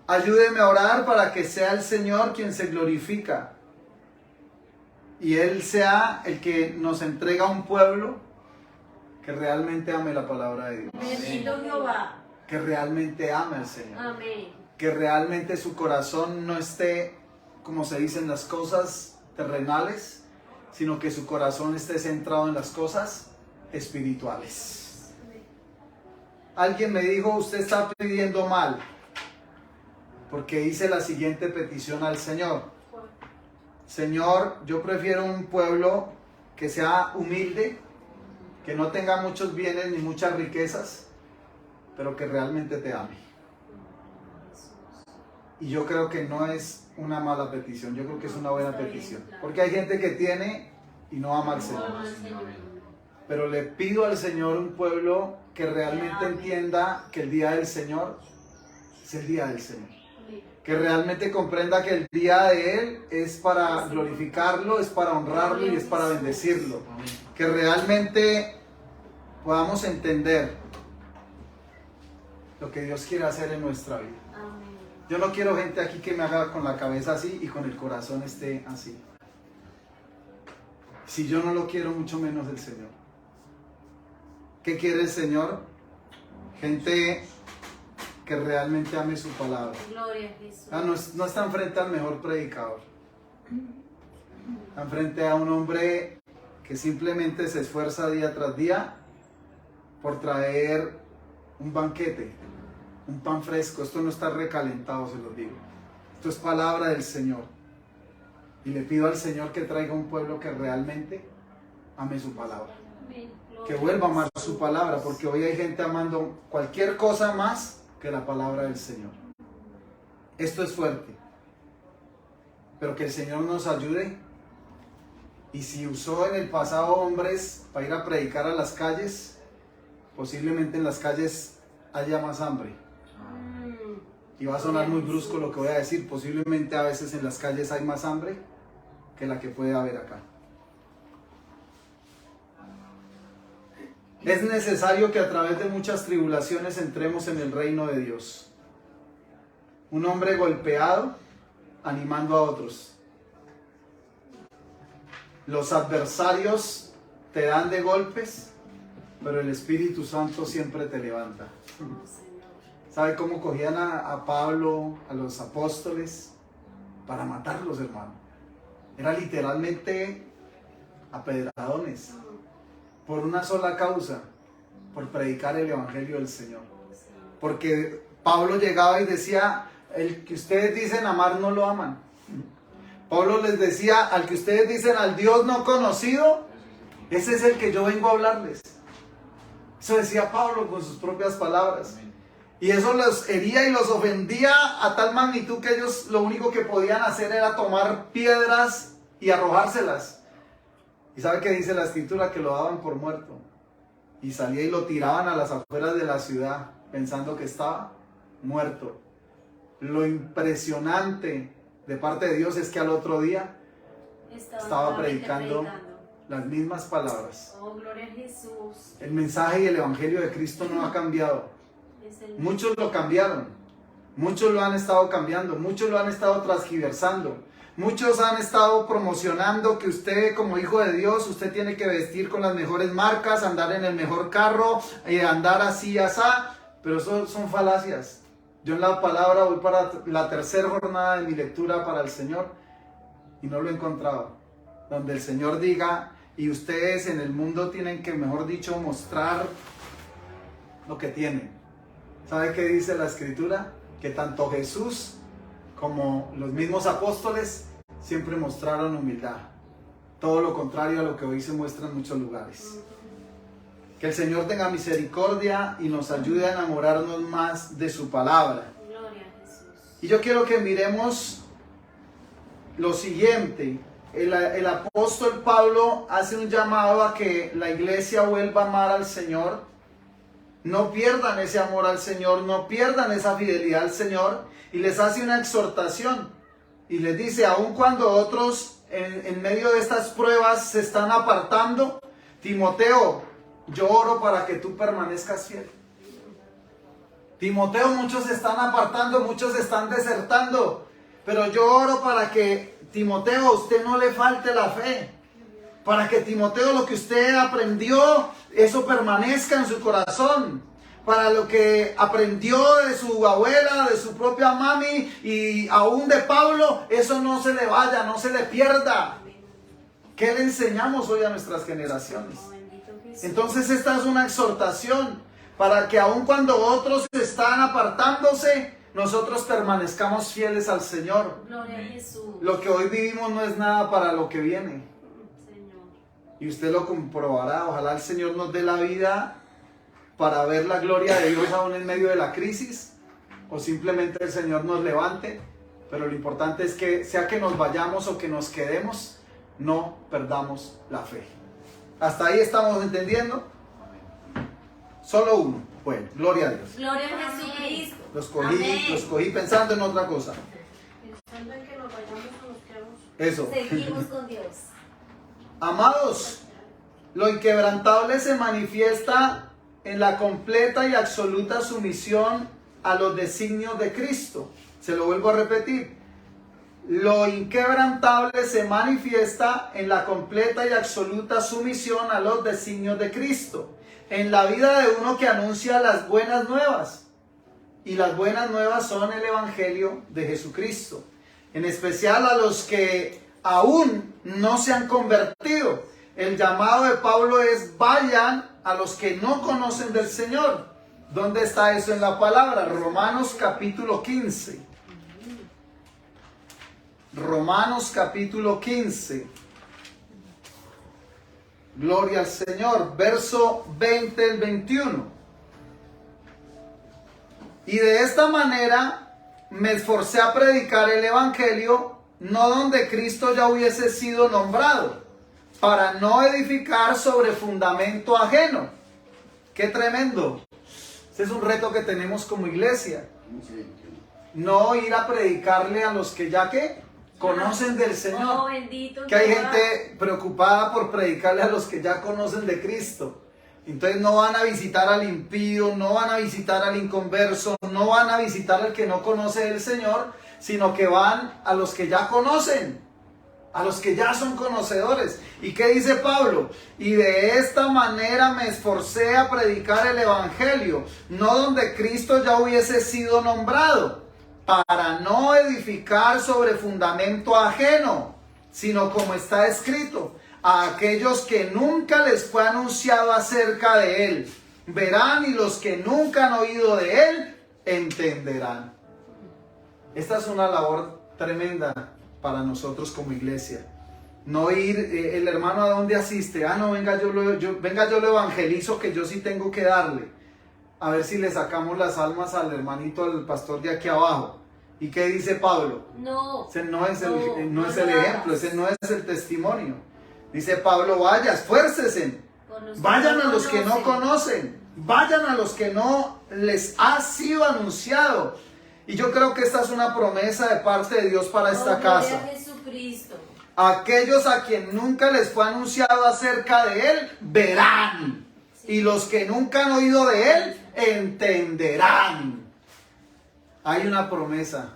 Ayúdeme a orar para que sea el Señor quien se glorifica y Él sea el que nos entrega un pueblo que realmente ame la palabra de Dios, Bendito Jehová. que realmente ame al Señor, Amén. que realmente su corazón no esté, como se dicen, las cosas terrenales, sino que su corazón esté centrado en las cosas espirituales. Alguien me dijo: usted está pidiendo mal, porque hice la siguiente petición al Señor: Señor, yo prefiero un pueblo que sea humilde, que no tenga muchos bienes ni muchas riquezas, pero que realmente te ame. Y yo creo que no es una mala petición, yo creo que es una buena petición, porque hay gente que tiene y no ama al Señor. Pero le pido al Señor un pueblo que realmente entienda que el día del Señor es el día del Señor. Que realmente comprenda que el día de Él es para glorificarlo, es para honrarlo y es para bendecirlo. Que realmente podamos entender lo que Dios quiere hacer en nuestra vida. Yo no quiero gente aquí que me haga con la cabeza así y con el corazón esté así. Si yo no lo quiero, mucho menos el Señor. ¿Qué quiere el Señor? Gente que realmente ame su palabra. Gloria a Jesús. No está enfrente al mejor predicador. Está enfrente a un hombre que simplemente se esfuerza día tras día por traer un banquete, un pan fresco. Esto no está recalentado, se los digo. Esto es palabra del Señor. Y le pido al Señor que traiga un pueblo que realmente ame su palabra. Que vuelva a amar su palabra, porque hoy hay gente amando cualquier cosa más que la palabra del Señor. Esto es fuerte, pero que el Señor nos ayude. Y si usó en el pasado hombres para ir a predicar a las calles, posiblemente en las calles haya más hambre. Y va a sonar muy brusco lo que voy a decir, posiblemente a veces en las calles hay más hambre que la que puede haber acá. Es necesario que a través de muchas tribulaciones entremos en el reino de Dios. Un hombre golpeado, animando a otros. Los adversarios te dan de golpes, pero el Espíritu Santo siempre te levanta. Oh, Señor. ¿Sabe cómo cogían a Pablo, a los apóstoles? Para matarlos, hermano. Era literalmente apedradones. Por una sola causa, por predicar el Evangelio del Señor. Porque Pablo llegaba y decía, el que ustedes dicen amar no lo aman. Pablo les decía, al que ustedes dicen al Dios no conocido, ese es el que yo vengo a hablarles. Eso decía Pablo con sus propias palabras. Y eso los hería y los ofendía a tal magnitud que ellos lo único que podían hacer era tomar piedras y arrojárselas. ¿Y sabe qué dice la escritura? Que lo daban por muerto. Y salía y lo tiraban a las afueras de la ciudad, pensando que estaba muerto. Lo impresionante de parte de Dios es que al otro día estaba predicando las mismas palabras. Oh, gloria a Jesús. El mensaje y el evangelio de Cristo no ha cambiado. Es el Muchos lo cambiaron. Muchos lo han estado cambiando. Muchos lo han estado transgiversando. Muchos han estado promocionando que usted como hijo de Dios, usted tiene que vestir con las mejores marcas, andar en el mejor carro, andar así, asá. Pero eso son falacias. Yo en la palabra voy para la tercera jornada de mi lectura para el Señor y no lo he encontrado. Donde el Señor diga, y ustedes en el mundo tienen que, mejor dicho, mostrar lo que tienen. ¿Sabe qué dice la Escritura? Que tanto Jesús como los mismos apóstoles siempre mostraron humildad. Todo lo contrario a lo que hoy se muestra en muchos lugares. Que el Señor tenga misericordia y nos ayude a enamorarnos más de su palabra. Gloria a Jesús. Y yo quiero que miremos lo siguiente. El apóstol Pablo hace un llamado a que la iglesia vuelva a amar al Señor. No pierdan ese amor al Señor, no pierdan esa fidelidad al Señor. Y les hace una exhortación. Y les dice, aun cuando otros en medio de estas pruebas se están apartando, Timoteo, yo oro para que tú permanezcas fiel. Timoteo, muchos se están apartando, muchos están desertando. Pero yo oro para que Timoteo, a usted no le falte la fe. Para que Timoteo, lo que usted aprendió, eso permanezca en su corazón. Para lo que aprendió de su abuela, de su propia mami y aún de Pablo, eso no se le vaya, no se le pierda. ¿Qué le enseñamos hoy a nuestras generaciones? Oh, bendito Jesús. Entonces esta es una exhortación para que aun cuando otros están apartándose, nosotros permanezcamos fieles al Señor. Gloria a Jesús. Lo que hoy vivimos no es nada para lo que viene. Señor. Y usted lo comprobará. Ojalá el Señor nos dé la vida para ver la gloria de Dios aún en medio de la crisis, o simplemente el Señor nos levante. Pero lo importante es que sea que nos vayamos o que nos quedemos, no perdamos la fe. ¿Hasta ahí estamos entendiendo? Solo uno. Bueno, gloria a Dios. Gloria a Jesucristo. Los cogí pensando en otra cosa. Pensando en que nos vayamos o nos quedamos. Eso. Seguimos con Dios. Amados, lo inquebrantable se manifiesta en la completa y absoluta sumisión a los designios de Cristo. Se lo vuelvo a repetir. Lo inquebrantable se manifiesta en la completa y absoluta sumisión a los designios de Cristo. En la vida de uno que anuncia las buenas nuevas. Y las buenas nuevas son el Evangelio de Jesucristo. En especial a los que aún no se han convertido. El llamado de Pablo es: vayan a los que no conocen del Señor. ¿Dónde está eso en la palabra? Romanos capítulo 15. Romanos capítulo 15. Gloria al Señor. Verso 20 al 21. Y de esta manera me esforcé a predicar el Evangelio, no donde Cristo ya hubiese sido nombrado, para no edificar sobre fundamento ajeno. ¡Qué tremendo! Ese es un reto que tenemos como iglesia. No ir a predicarle a los que ya que conocen del Oh, Señor. bendito Que hay Jehová. gente preocupada por predicarle a los que ya conocen de Cristo. Entonces no van a visitar al impío, no van a visitar al inconverso, no van a visitar al que no conoce el Señor, sino que van a los que ya conocen, a los que ya son conocedores. ¿Y qué dice Pablo? Y de esta manera me esforcé a predicar el evangelio, no donde Cristo ya hubiese sido nombrado, para no edificar sobre fundamento ajeno, sino como está escrito, a aquellos que nunca les fue anunciado acerca de él, verán, y los que nunca han oído de él, entenderán. Esta es una labor tremenda para nosotros como iglesia. No ir, el hermano a dónde asiste, no, venga yo lo evangelizo, que yo sí tengo que darle. A ver si le sacamos las almas al hermanito, al pastor de aquí abajo. ¿Y qué dice Pablo? No. Ese no es el lo ejemplo, hagas. ese no es el testimonio. Dice Pablo, vaya, esfuércese. Vayan a los que no conocen. Vayan a los que no les ha sido anunciado. Y yo creo que esta es una promesa de parte de Dios para esta casa. Gloria a Jesucristo. Aquellos a quien nunca les fue anunciado acerca de él, verán. Y los que nunca han oído de él, entenderán. Hay una promesa.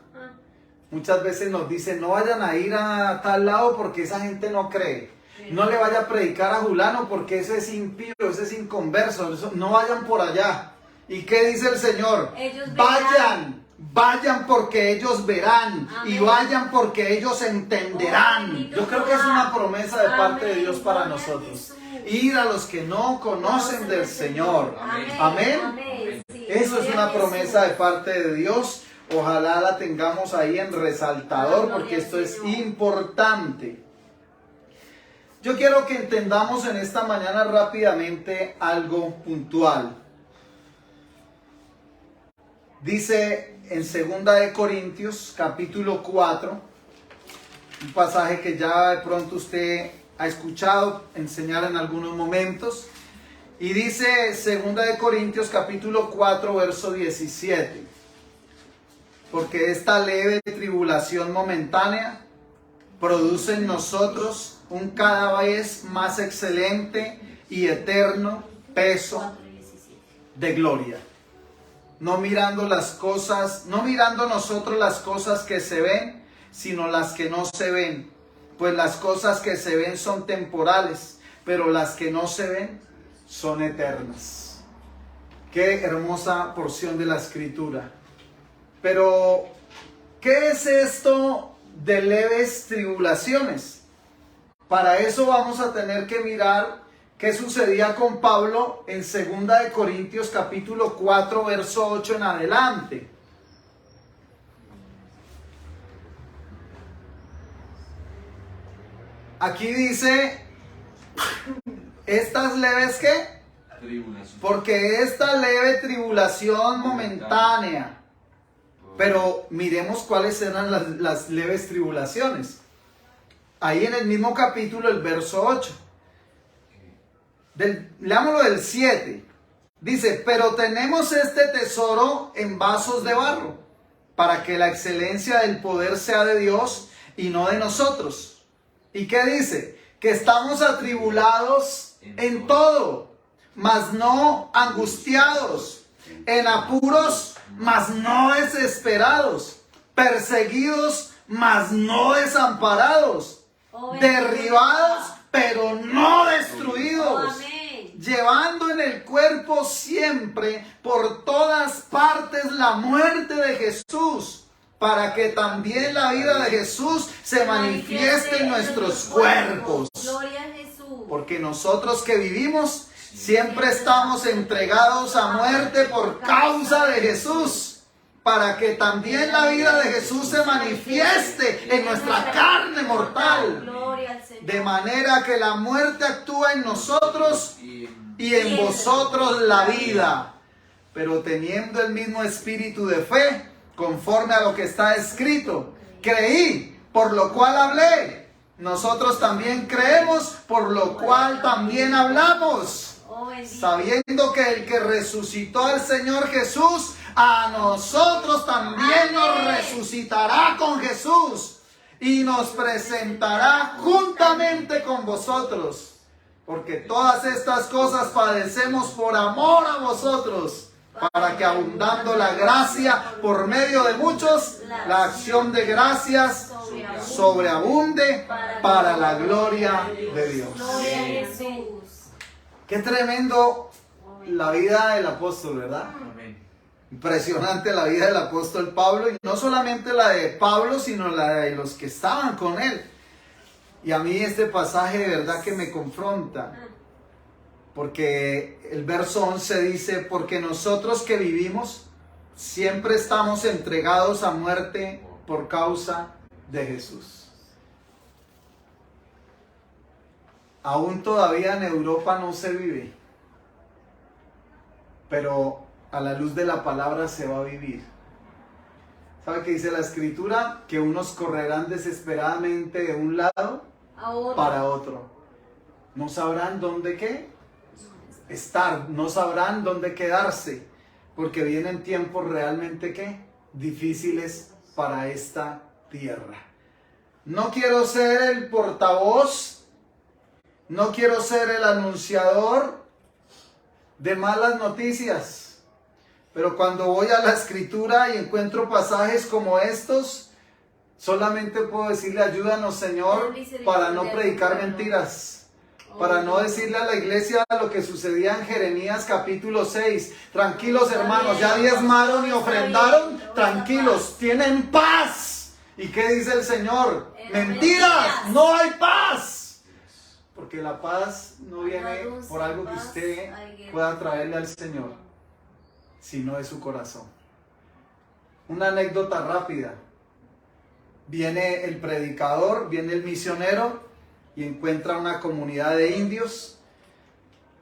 Muchas veces nos dicen, no vayan a ir a tal lado porque esa gente no cree. No le vaya a predicar a Julano porque ese es impío, ese es inconverso. No vayan por allá. ¿Y qué dice el Señor? Ellos verán. Vayan porque ellos verán. Amén. Y vayan porque ellos entenderán. Yo creo que es una promesa de parte de Dios para Gloria a nosotros. Jesús. Ir a los que no conocen del Señor. Amén. Amén. Sí, Eso es gloria una a Jesús. promesa de parte de Dios. Ojalá la tengamos ahí en resaltador, Gloria porque al esto es Señor. importante. Yo quiero que entendamos en esta mañana rápidamente algo puntual. Dice en 2 de Corintios capítulo 4, un pasaje que ya de pronto usted ha escuchado enseñar en algunos momentos, y dice 2 de Corintios capítulo 4 verso 17: porque esta leve tribulación momentánea produce en nosotros un cada vez más excelente y eterno peso 4:17. de gloria. No mirando nosotros las cosas que se ven, sino las que no se ven. Pues las cosas que se ven son temporales, pero las que no se ven son eternas. Qué hermosa porción de la Escritura. Pero, ¿qué es esto de leves tribulaciones? Para eso vamos a tener que mirar qué sucedía con Pablo en 2 de Corintios capítulo 4 verso 8 en adelante. Aquí dice, ¿estas leves qué? Tribulación. Porque esta leve tribulación momentánea. Pero miremos cuáles eran las leves tribulaciones. Ahí en el mismo capítulo, el verso 8. Leámoslo del 7. Dice, pero tenemos este tesoro en vasos de barro, para que la excelencia del poder sea de Dios y no de nosotros. ¿Y qué dice? Que estamos atribulados en todo, mas no angustiados, en apuros, mas no desesperados, perseguidos, mas no desamparados, derribados, pero no destruidos, Amén. llevando en el cuerpo siempre por todas partes la muerte de Jesús, para que también la vida de Jesús se manifieste en nuestros cuerpos. Gloria a Jesús. Porque nosotros que vivimos siempre estamos entregados a muerte por causa de Jesús, para que también la vida de Jesús se manifieste en nuestra carne mortal. Gloria al Señor. De manera que la muerte actúa en nosotros y en vosotros la vida. Pero teniendo el mismo espíritu de fe, conforme a lo que está escrito, creí, por lo cual hablé. Nosotros también creemos, por lo cual también hablamos. Oh, bendito. Sabiendo que el que resucitó al Señor Jesús, a nosotros también nos resucitará con Jesús y nos presentará juntamente con vosotros. porque todas estas cosas padecemos por amor a vosotros, para que abundando la gracia por medio de muchos, la acción de gracias sobreabunde para la gloria de Dios. Gloria a Jesús. Qué tremendo la vida del apóstol, ¿verdad? Amén. Impresionante la vida del apóstol Pablo, y no solamente la de Pablo, sino la de los que estaban con él. Y a mí este pasaje de verdad que me confronta, porque el verso 11 dice: porque nosotros que vivimos siempre estamos entregados a muerte por causa de Jesús. Aún todavía en Europa no se vive, pero a la luz de la palabra se va a vivir. ¿Sabe qué dice la Escritura? Que unos correrán desesperadamente de un lado Ahora. para otro. No sabrán dónde qué estar, no sabrán dónde quedarse, porque vienen tiempos realmente qué difíciles para esta tierra. No quiero ser el portavoz, no quiero ser el anunciador de malas noticias. Pero cuando voy a la Escritura y encuentro pasajes como estos, solamente puedo decirle: ayúdanos, Señor, para no predicar mentiras, para no decirle a la iglesia lo que sucedía en Jeremías capítulo 6. Tranquilos, hermanos, ya diezmaron y ofrendaron, tranquilos, tienen paz. ¿Y qué dice el Señor? Mentiras, no hay paz. Porque la paz no viene por algo que usted pueda traerle al Señor, sino de su corazón. Una anécdota rápida. Viene el predicador, viene el misionero y encuentra una comunidad de indios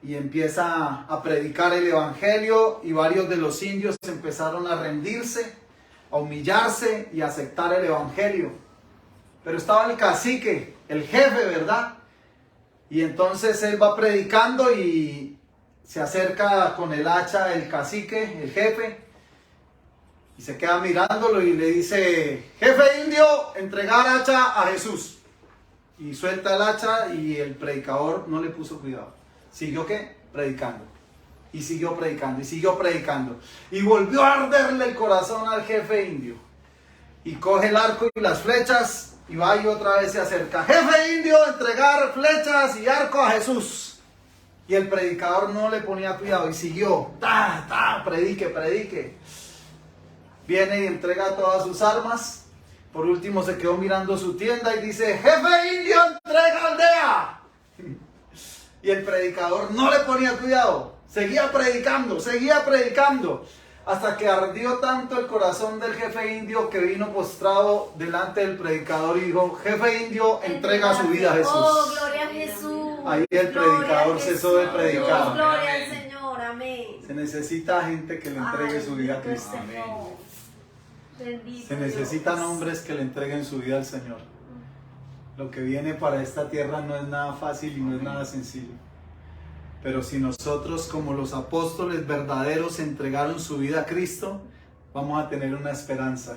y empieza a predicar el evangelio, y varios de los indios empezaron a rendirse, a humillarse y a aceptar el evangelio. Pero estaba el cacique, el jefe, ¿verdad? Y entonces él va predicando y se acerca con el hacha el cacique, el jefe, y se queda mirándolo y le dice: jefe indio, entregar hacha a Jesús. Y suelta el hacha, y el predicador no le puso cuidado. ¿Siguió qué? Predicando. Y siguió predicando, y siguió predicando. Y volvió a arderle el corazón al jefe indio. Y coge el arco y las flechas, y va y otra vez se acerca: jefe indio, entregar flechas y arco a Jesús. Y el predicador no le ponía cuidado y siguió. Predique. Viene y entrega todas sus armas. Por último se quedó mirando su tienda y dice: jefe indio, entrega aldea. Y el predicador no le ponía cuidado. Seguía predicando. Hasta que ardió tanto el corazón del jefe indio que vino postrado delante del predicador y dijo: jefe indio, entrega su vida a Jesús. Oh, gloria a Jesús. Ahí el predicador cesó de predicar. Oh, gloria al Señor, amén. Se necesita gente que le entregue su vida a Bendito Cristo. el Señor. Bendito Se necesitan Dios. hombres que le entreguen su vida al Señor. Lo que viene para esta tierra no es nada fácil y no es nada sencillo. Pero si nosotros, como los apóstoles verdaderos, entregaron su vida a Cristo, vamos a tener una esperanza.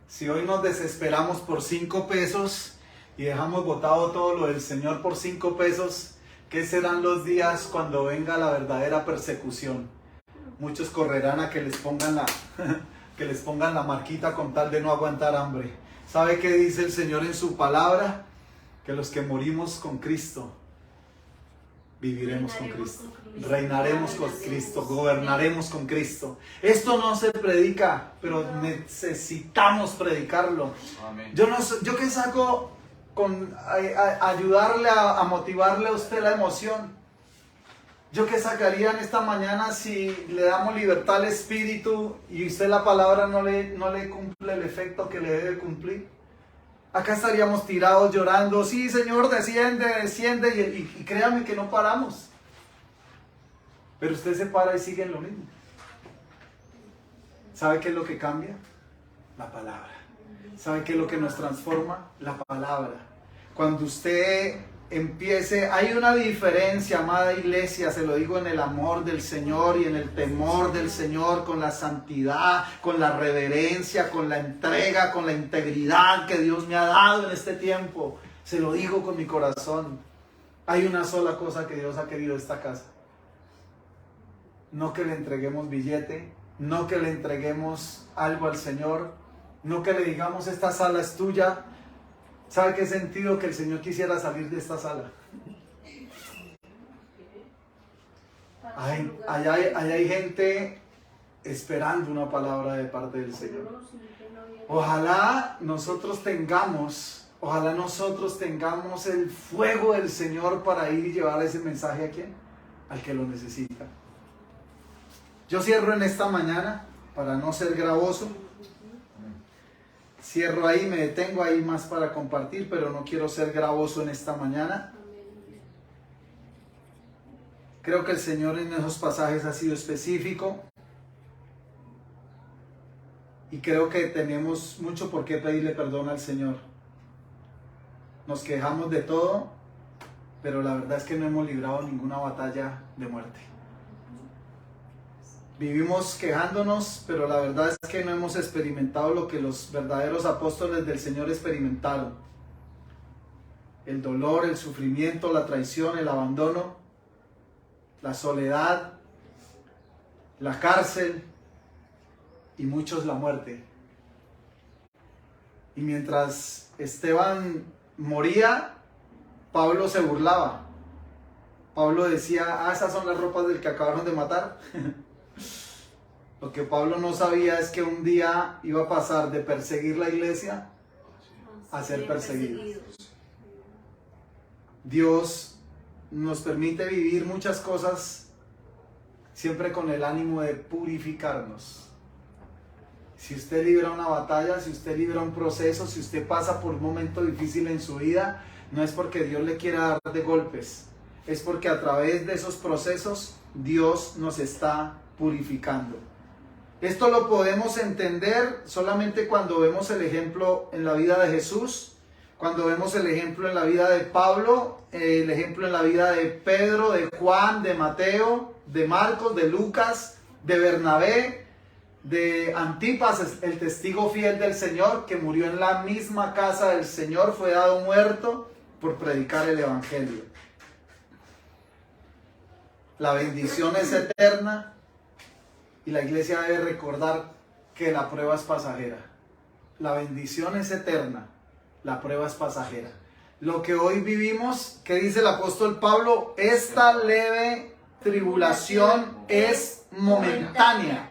Si hoy nos desesperamos por 5 pesos y dejamos botado todo lo del Señor por 5 pesos, ¿qué serán los días cuando venga la verdadera persecución? Muchos correrán a que les pongan la marquita con tal de no aguantar hambre. ¿Sabe qué dice el Señor en su palabra? Que los que morimos con Cristo viviremos con Cristo, reinaremos con Cristo, gobernaremos con Cristo. Esto no se predica, pero necesitamos predicarlo. Amén. Yo qué saco con ayudarle a motivarle a usted la emoción. Yo qué sacaría en esta mañana si le damos libertad al Espíritu y usted la palabra no le cumple el efecto que le debe cumplir. Acá estaríamos tirados llorando: sí, Señor, desciende, y créame que no paramos. Pero usted se para y sigue en lo mismo. ¿Sabe qué es lo que cambia? La palabra. ¿Sabe qué es lo que nos transforma? La palabra. Cuando usted empiece, hay una diferencia, amada iglesia, se lo digo, en el amor del Señor y en el temor del Señor, con la santidad, con la reverencia, con la entrega, con la integridad que Dios me ha dado en este tiempo. Se lo digo con mi corazón. Hay una sola cosa que Dios ha querido de esta casa. No que le entreguemos billete, no que le entreguemos algo al Señor, no que le digamos esta sala es tuya. ¿Sabe qué sentido que el Señor quisiera salir de esta sala? Allá hay gente esperando una palabra de parte del Señor. Ojalá nosotros tengamos el fuego del Señor para ir y llevar ese mensaje a quién, al que lo necesita. Yo cierro en esta mañana para no ser gravoso. Cierro ahí, me detengo ahí más para compartir, pero no quiero ser gravoso en esta mañana. Creo que el Señor en esos pasajes ha sido específico. Y creo que tenemos mucho por qué pedirle perdón al Señor. Nos quejamos de todo, pero la verdad es que no hemos librado ninguna batalla de muerte. Vivimos quejándonos, pero la verdad es que no hemos experimentado lo que los verdaderos apóstoles del Señor experimentaron. El dolor, el sufrimiento, la traición, el abandono, la soledad, la cárcel y muchos la muerte. Y mientras Esteban moría, Pablo se burlaba. Pablo decía, esas son las ropas del que acabaron de matar. Lo que Pablo no sabía es que un día iba a pasar de perseguir la iglesia a ser perseguidos. Dios nos permite vivir muchas cosas siempre con el ánimo de purificarnos. Si usted libra una batalla, si usted libra un proceso, si usted pasa por un momento difícil en su vida, no es porque Dios le quiera dar de golpes, es porque a través de esos procesos Dios nos está purificando. Esto lo podemos entender solamente cuando vemos el ejemplo en la vida de Jesús, cuando vemos el ejemplo en la vida de Pablo, el ejemplo en la vida de Pedro, de Juan, de Mateo, de Marcos, de Lucas, de Bernabé, de Antipas, el testigo fiel del Señor, que murió en la misma casa del Señor, fue dado muerto por predicar el Evangelio. La bendición es eterna y la iglesia debe recordar que la prueba es pasajera. La bendición es eterna, la prueba es pasajera. Lo que hoy vivimos, ¿qué dice el apóstol Pablo? Esta leve tribulación es momentánea.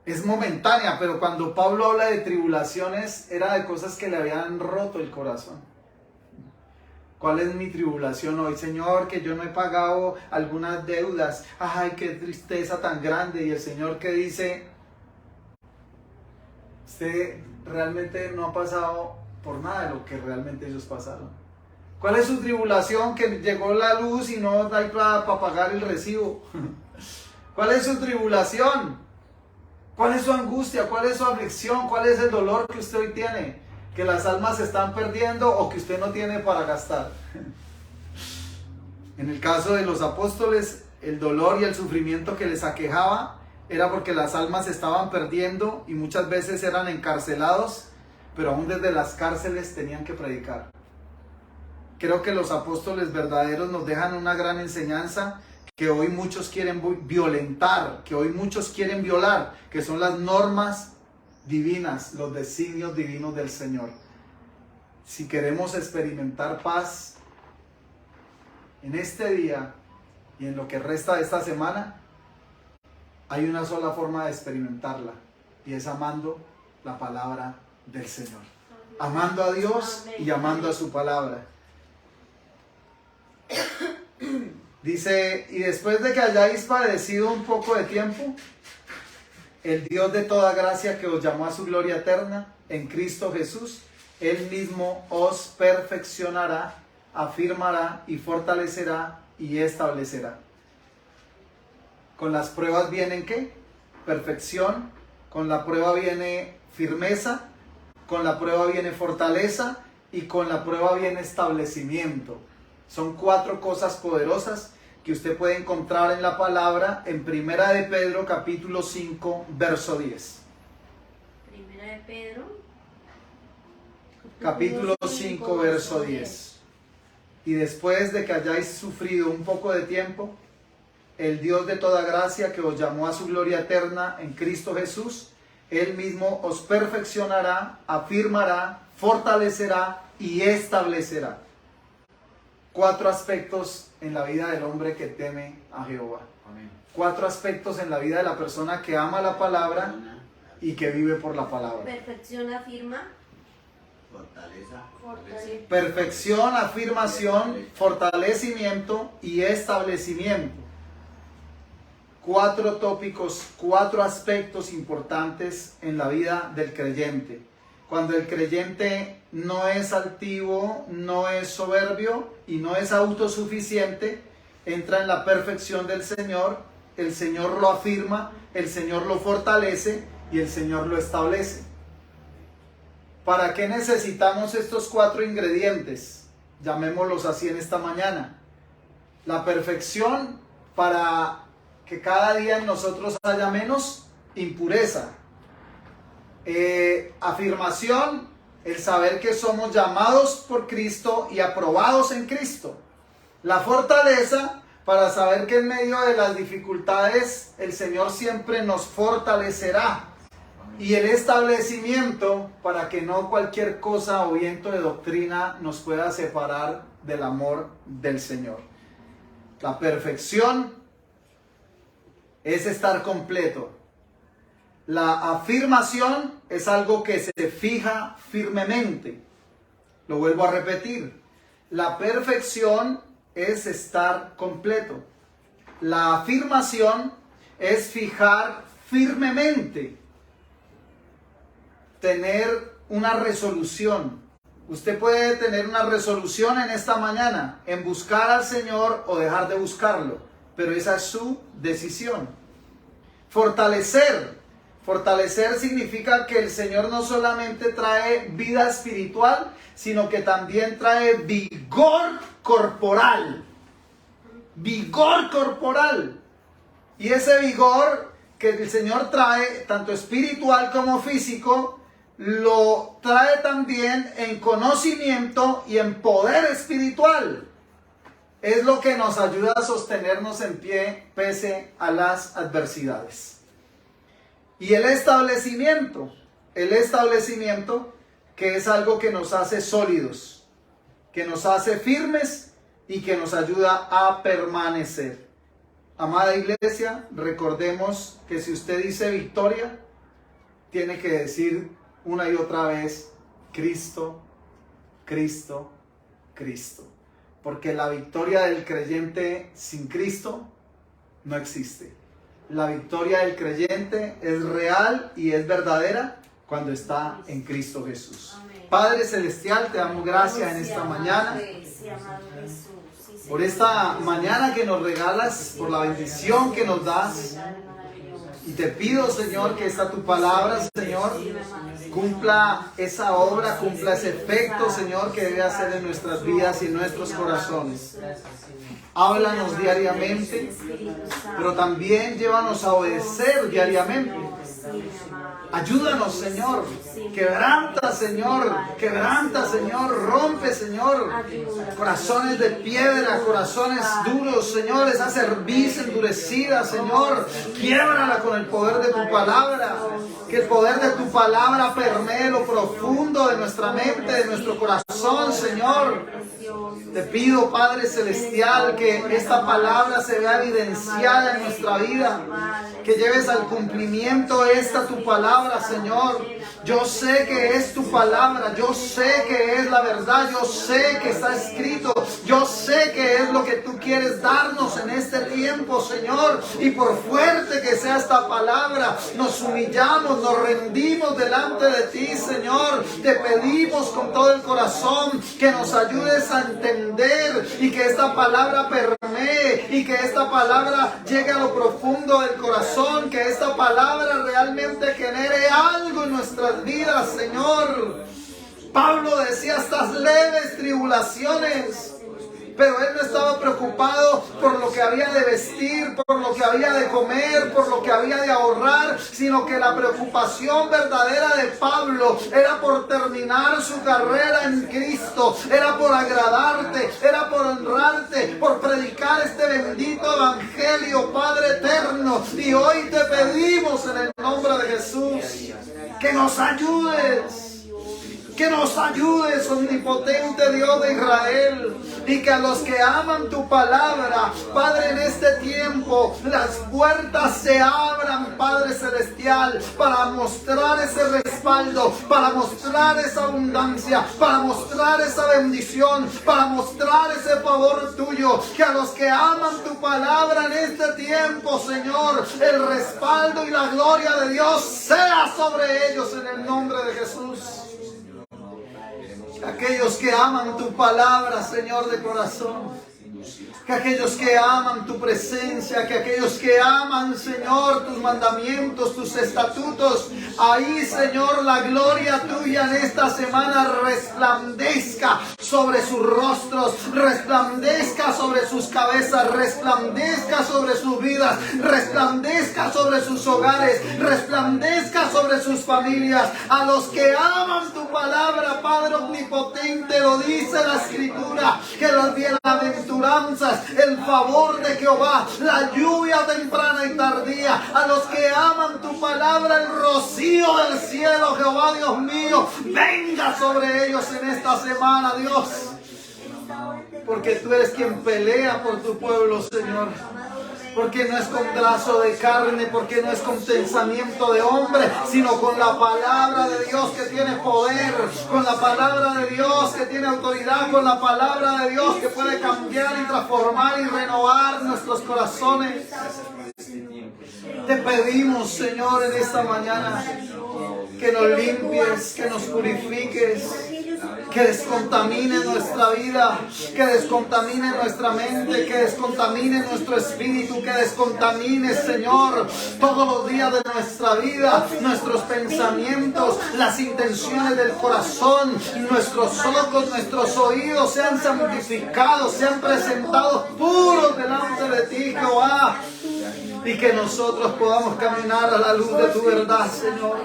Es momentánea, pero cuando Pablo habla de tribulaciones, era de cosas que le habían roto el corazón. ¿Cuál es mi tribulación hoy, Señor? Que yo no he pagado algunas deudas. Ay, qué tristeza tan grande. Y el Señor que dice, usted realmente no ha pasado por nada de lo que realmente ellos pasaron. ¿Cuál es su tribulación? Que llegó la luz y no hay para pagar el recibo. ¿Cuál es su tribulación? ¿Cuál es su angustia? ¿Cuál es su aflicción? ¿Cuál es el dolor que usted hoy tiene? Que las almas se están perdiendo o que usted no tiene para gastar. En el caso de los apóstoles, el dolor y el sufrimiento que les aquejaba era porque las almas se estaban perdiendo y muchas veces eran encarcelados, pero aún desde las cárceles tenían que predicar. Creo que los apóstoles verdaderos nos dejan una gran enseñanza que hoy muchos quieren violentar, que hoy muchos quieren violar, que son las normas divinas, los designios divinos del Señor. Si queremos experimentar paz en este día y en lo que resta de esta semana, hay una sola forma de experimentarla y es amando la palabra del Señor, amando a Dios y amando a su palabra. Dice, y después de que hayáis padecido un poco de tiempo, el Dios de toda gracia que os llamó a su gloria eterna en Cristo Jesús, Él mismo os perfeccionará, afirmará y fortalecerá y establecerá. Con las pruebas vienen ¿qué? Perfección, con la prueba viene firmeza, con la prueba viene fortaleza y con la prueba viene establecimiento. Son 4 cosas poderosas que usted puede encontrar en la palabra en Primera de Pedro capítulo 5 verso 10. Primera de Pedro Capítulo 5 verso 10. y después de que hayáis sufrido un poco de tiempo, el Dios de toda gracia que os llamó a su gloria eterna en Cristo Jesús, Él mismo os perfeccionará, afirmará, fortalecerá y establecerá. 4 aspectos en la vida del hombre que teme a Jehová. 4 aspectos en la vida de la persona que ama la palabra y que vive por la palabra. Perfección, afirma. Fortaleza. Perfección, afirmación, fortalecimiento y establecimiento. 4 tópicos, 4 aspectos importantes en la vida del creyente. Cuando el creyente no es altivo, no es soberbio y no es autosuficiente, entra en la perfección del Señor, el Señor lo afirma, el Señor lo fortalece y el Señor lo establece. ¿Para qué necesitamos estos 4 ingredientes? Llamémoslos así en esta mañana. La perfección para que cada día en nosotros haya menos impureza. Afirmación, el saber que somos llamados por Cristo y aprobados en Cristo. La fortaleza, para saber que en medio de las dificultades el Señor siempre nos fortalecerá. Y el establecimiento, para que no cualquier cosa o viento de doctrina nos pueda separar del amor del Señor. La perfección es estar completo. La afirmación es algo que se fija firmemente. Lo vuelvo a repetir. La perfección es estar completo. La afirmación es fijar firmemente. Tener una resolución. Usted puede tener una resolución en esta mañana en buscar al Señor o dejar de buscarlo, pero esa es su decisión. Fortalecer. Fortalecer significa que el Señor no solamente trae vida espiritual, sino que también trae vigor corporal. Vigor corporal. Y ese vigor que el Señor trae, tanto espiritual como físico, lo trae también en conocimiento y en poder espiritual. Es lo que nos ayuda a sostenernos en pie pese a las adversidades. Y el establecimiento que es algo que nos hace sólidos, que nos hace firmes y que nos ayuda a permanecer. Amada iglesia, recordemos que si usted dice victoria, tiene que decir una y otra vez, Cristo, Cristo, Cristo. Porque la victoria del creyente sin Cristo no existe. La victoria del creyente es real y es verdadera cuando está en Cristo Jesús. Amén. Padre Celestial, te damos gracias en esta mañana. Por esta mañana que nos regalas, por la bendición que nos das. Y te pido, Señor, que esta tu palabra, Señor, cumpla esa obra, cumpla ese efecto, Señor, que debe hacer en nuestras vidas y en nuestros corazones. Háblanos diariamente, pero también llévanos a obedecer diariamente. Ayúdanos, Señor. Quebranta, Señor. Quebranta, Señor. Rompe, Señor. Corazones de piedra, corazones duros, Señor. Esa cerviz endurecida, Señor. Quiébrala con el poder de tu palabra. Que el poder de tu palabra permee lo profundo de nuestra mente, de nuestro corazón, Señor. Te pido, Padre Celestial, que esta palabra se vea evidenciada en nuestra vida. Que lleves al cumplimiento esta tu palabra, Señor. Yo sé que es tu palabra, yo sé que es la verdad, yo sé que está escrito, yo sé que es lo que tú quieres darnos en este tiempo, Señor. Y por fuerte que sea esta palabra, nos humillamos, nos rendimos delante de ti, Señor. Te pedimos con todo el corazón que nos ayudes a entender y que esta palabra permee y que esta palabra llegue a lo profundo del corazón, que esta palabra realmente genere algo en nuestras vidas, Señor. Pablo decía, estas leves tribulaciones pero él no estaba preocupado por lo que había de vestir, por lo que había de comer, por lo que había de ahorrar, sino que la preocupación verdadera de Pablo era por terminar su carrera en Cristo, era por agradarte, era por honrarte, por predicar este bendito evangelio, Padre eterno. Y hoy te pedimos en el nombre de Jesús que nos ayudes. Que nos ayudes, omnipotente Dios de Israel, y que a los que aman tu palabra, Padre, en este tiempo, las puertas se abran, Padre celestial, para mostrar ese respaldo, para mostrar esa abundancia, para mostrar esa bendición, para mostrar ese favor tuyo. Que a los que aman tu palabra en este tiempo, Señor, el respaldo y la gloria de Dios sea sobre ellos en el nombre de Jesús. Aquellos que aman tu palabra, Señor, de corazón. Que aquellos que aman tu presencia, que aquellos que aman, Señor, tus mandamientos, tus estatutos, ahí, Señor, la gloria tuya en esta semana resplandezca sobre sus rostros, resplandezca sobre sus cabezas, resplandezca sobre sus vidas, resplandezca sobre sus hogares, resplandezca sobre sus familias. A los que aman tu palabra, Padre omnipotente, lo dice la Escritura, que las bienaventuranzas, el favor de Jehová, la lluvia temprana y tardía, a los que aman tu palabra, el rocío del cielo, Jehová Dios mío, venga sobre ellos en esta semana, Dios, porque tú eres quien pelea por tu pueblo, Señor. Porque no es con brazo de carne, porque no es con pensamiento de hombre, sino con la palabra de Dios que tiene poder, con la palabra de Dios que tiene autoridad, con la palabra de Dios que puede cambiar y transformar y renovar nuestros corazones. Te pedimos, Señor, en esta mañana que nos limpies, que nos purifiques, que descontamine nuestra vida, que descontamine nuestra mente, que descontamine nuestro espíritu, que descontamine, Señor, todos los días de nuestra vida, nuestros pensamientos, las intenciones del corazón, nuestros ojos, nuestros oídos sean santificados, sean presentados puros delante de ti, Jehová, y que nosotros podamos caminar a la luz de tu verdad, Señor.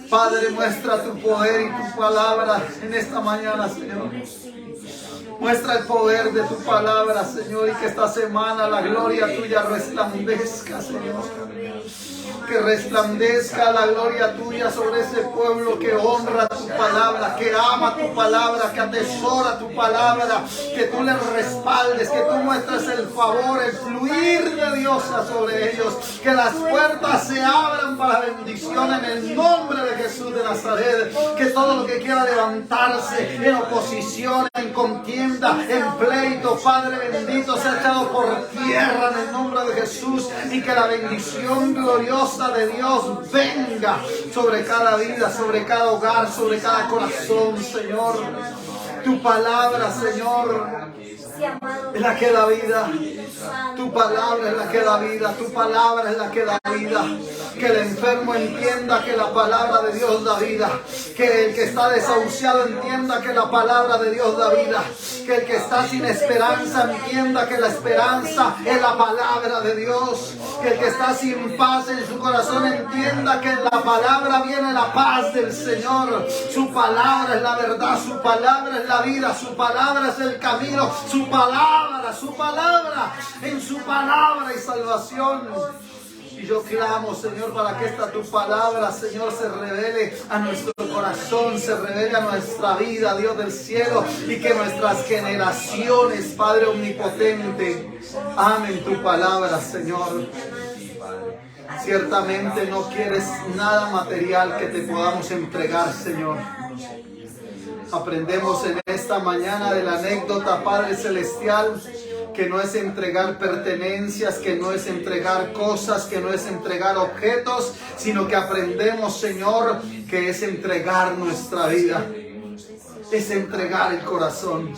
Padre, muestra tu poder y tu palabra en esta mañana, Señor. Muestra el poder de tu palabra, Señor, y que esta semana la gloria tuya resplandezca, Señor. Que resplandezca la gloria tuya sobre ese pueblo que honra tu palabra, que ama tu palabra, que atesora tu palabra, que tú les respaldes, que tú muestres el favor, el fluir de Dios sobre ellos, que las puertas se abran para bendición en el nombre de Jesús de Nazaret, que todo lo que quiera levantarse en oposición, en contienda, en pleito, Padre bendito, sea echado por tierra en el nombre de Jesús, y que la bendición gloriosa de Dios venga sobre cada vida, sobre cada hogar, sobre cada corazón, Señor. Tu palabra, Señor, es la que da vida. Tu palabra es la que da vida. Tu palabra es la que da vida. Que el enfermo entienda que la palabra de Dios da vida. Que el que está desahuciado entienda que la palabra de Dios da vida. Que el que está sin esperanza entienda que la esperanza es la palabra de Dios. Que el que está sin paz en su corazón entienda que en la palabra viene la paz del Señor. Su palabra es la verdad, su palabra es la vida, su palabra es el camino, su palabra, en su palabra hay salvación. Y yo clamo, Señor, para que esta tu palabra, Señor, se revele a nuestro corazón, se revele a nuestra vida, Dios del cielo, y que nuestras generaciones, Padre omnipotente, amen tu palabra, Señor. Ciertamente no quieres nada material que te podamos entregar, Señor. Aprendemos en esta mañana de la anécdota, Padre Celestial, que no es entregar pertenencias, que no es entregar cosas, que no es entregar objetos, sino que aprendemos, Señor, que es entregar nuestra vida, es entregar el corazón.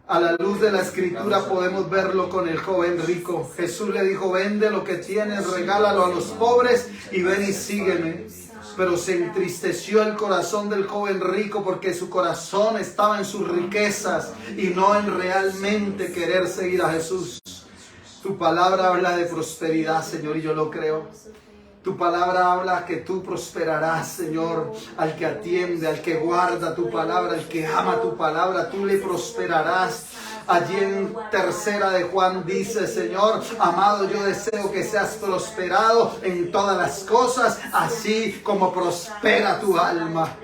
A la luz de la Escritura podemos verlo con el joven rico. Jesús le dijo: vende lo que tienes, regálalo a los pobres y ven y sígueme. pero se entristeció el corazón del joven rico porque su corazón estaba en sus riquezas y no en realmente querer seguir a Jesús. Tu palabra habla de prosperidad, Señor, y yo lo creo. Tu palabra habla que tú prosperarás, Señor, al que atiende, al que guarda tu palabra, al que ama tu palabra, tú le prosperarás. Allí en 3 de Juan dice, Señor, amado, yo deseo que seas prosperado en todas las cosas, así como prospera tu alma.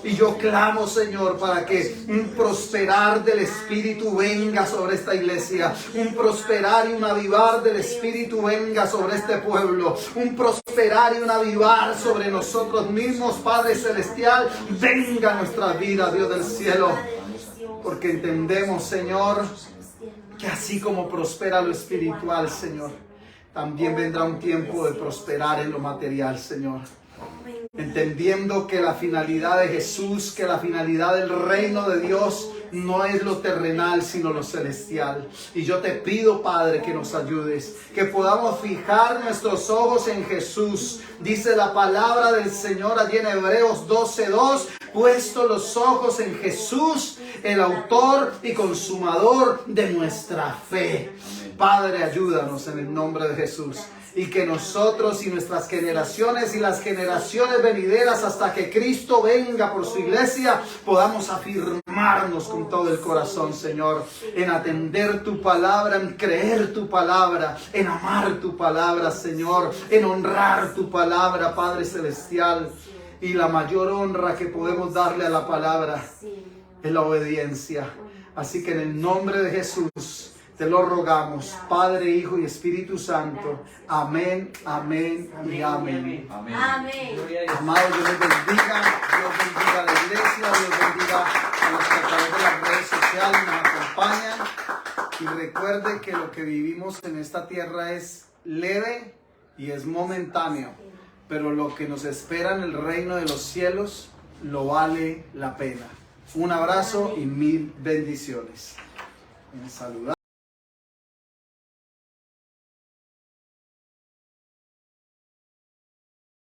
Y yo clamo, Señor, para que un prosperar del Espíritu venga sobre esta iglesia, un prosperar y un avivar del Espíritu venga sobre este pueblo, un prosperar y un avivar sobre nosotros mismos, Padre Celestial, venga a nuestra vida, Dios del cielo. Porque entendemos, Señor, que así como prospera lo espiritual, Señor, también vendrá un tiempo de prosperar en lo material, Señor. Entendiendo que la finalidad de Jesús, que la finalidad del reino de Dios no es lo terrenal, sino lo celestial. Y yo te pido, Padre, que nos ayudes, que podamos fijar nuestros ojos en Jesús. Dice la palabra del Señor allí en Hebreos 12:2, puesto los ojos en Jesús, el autor y consumador de nuestra fe. Padre, ayúdanos en el nombre de Jesús. Y que nosotros y nuestras generaciones y las generaciones venideras hasta que Cristo venga por su iglesia, podamos afirmarnos con todo el corazón, Señor, en atender tu palabra, en creer tu palabra, en amar tu palabra, Señor, en honrar tu palabra, Padre Celestial. Y la mayor honra que podemos darle a la palabra es la obediencia. Así que en el nombre de Jesús te lo rogamos, Padre, Hijo y Espíritu Santo. Amén, amén y amén. Amén. Amado, Dios les bendiga. Dios bendiga a la iglesia. Dios bendiga a los que a través de las redes sociales nos acompañan. Y recuerde que lo que vivimos en esta tierra es leve y es momentáneo. Pero lo que nos espera en el reino de los cielos lo vale la pena. Un abrazo y 1000 bendiciones. Saludar.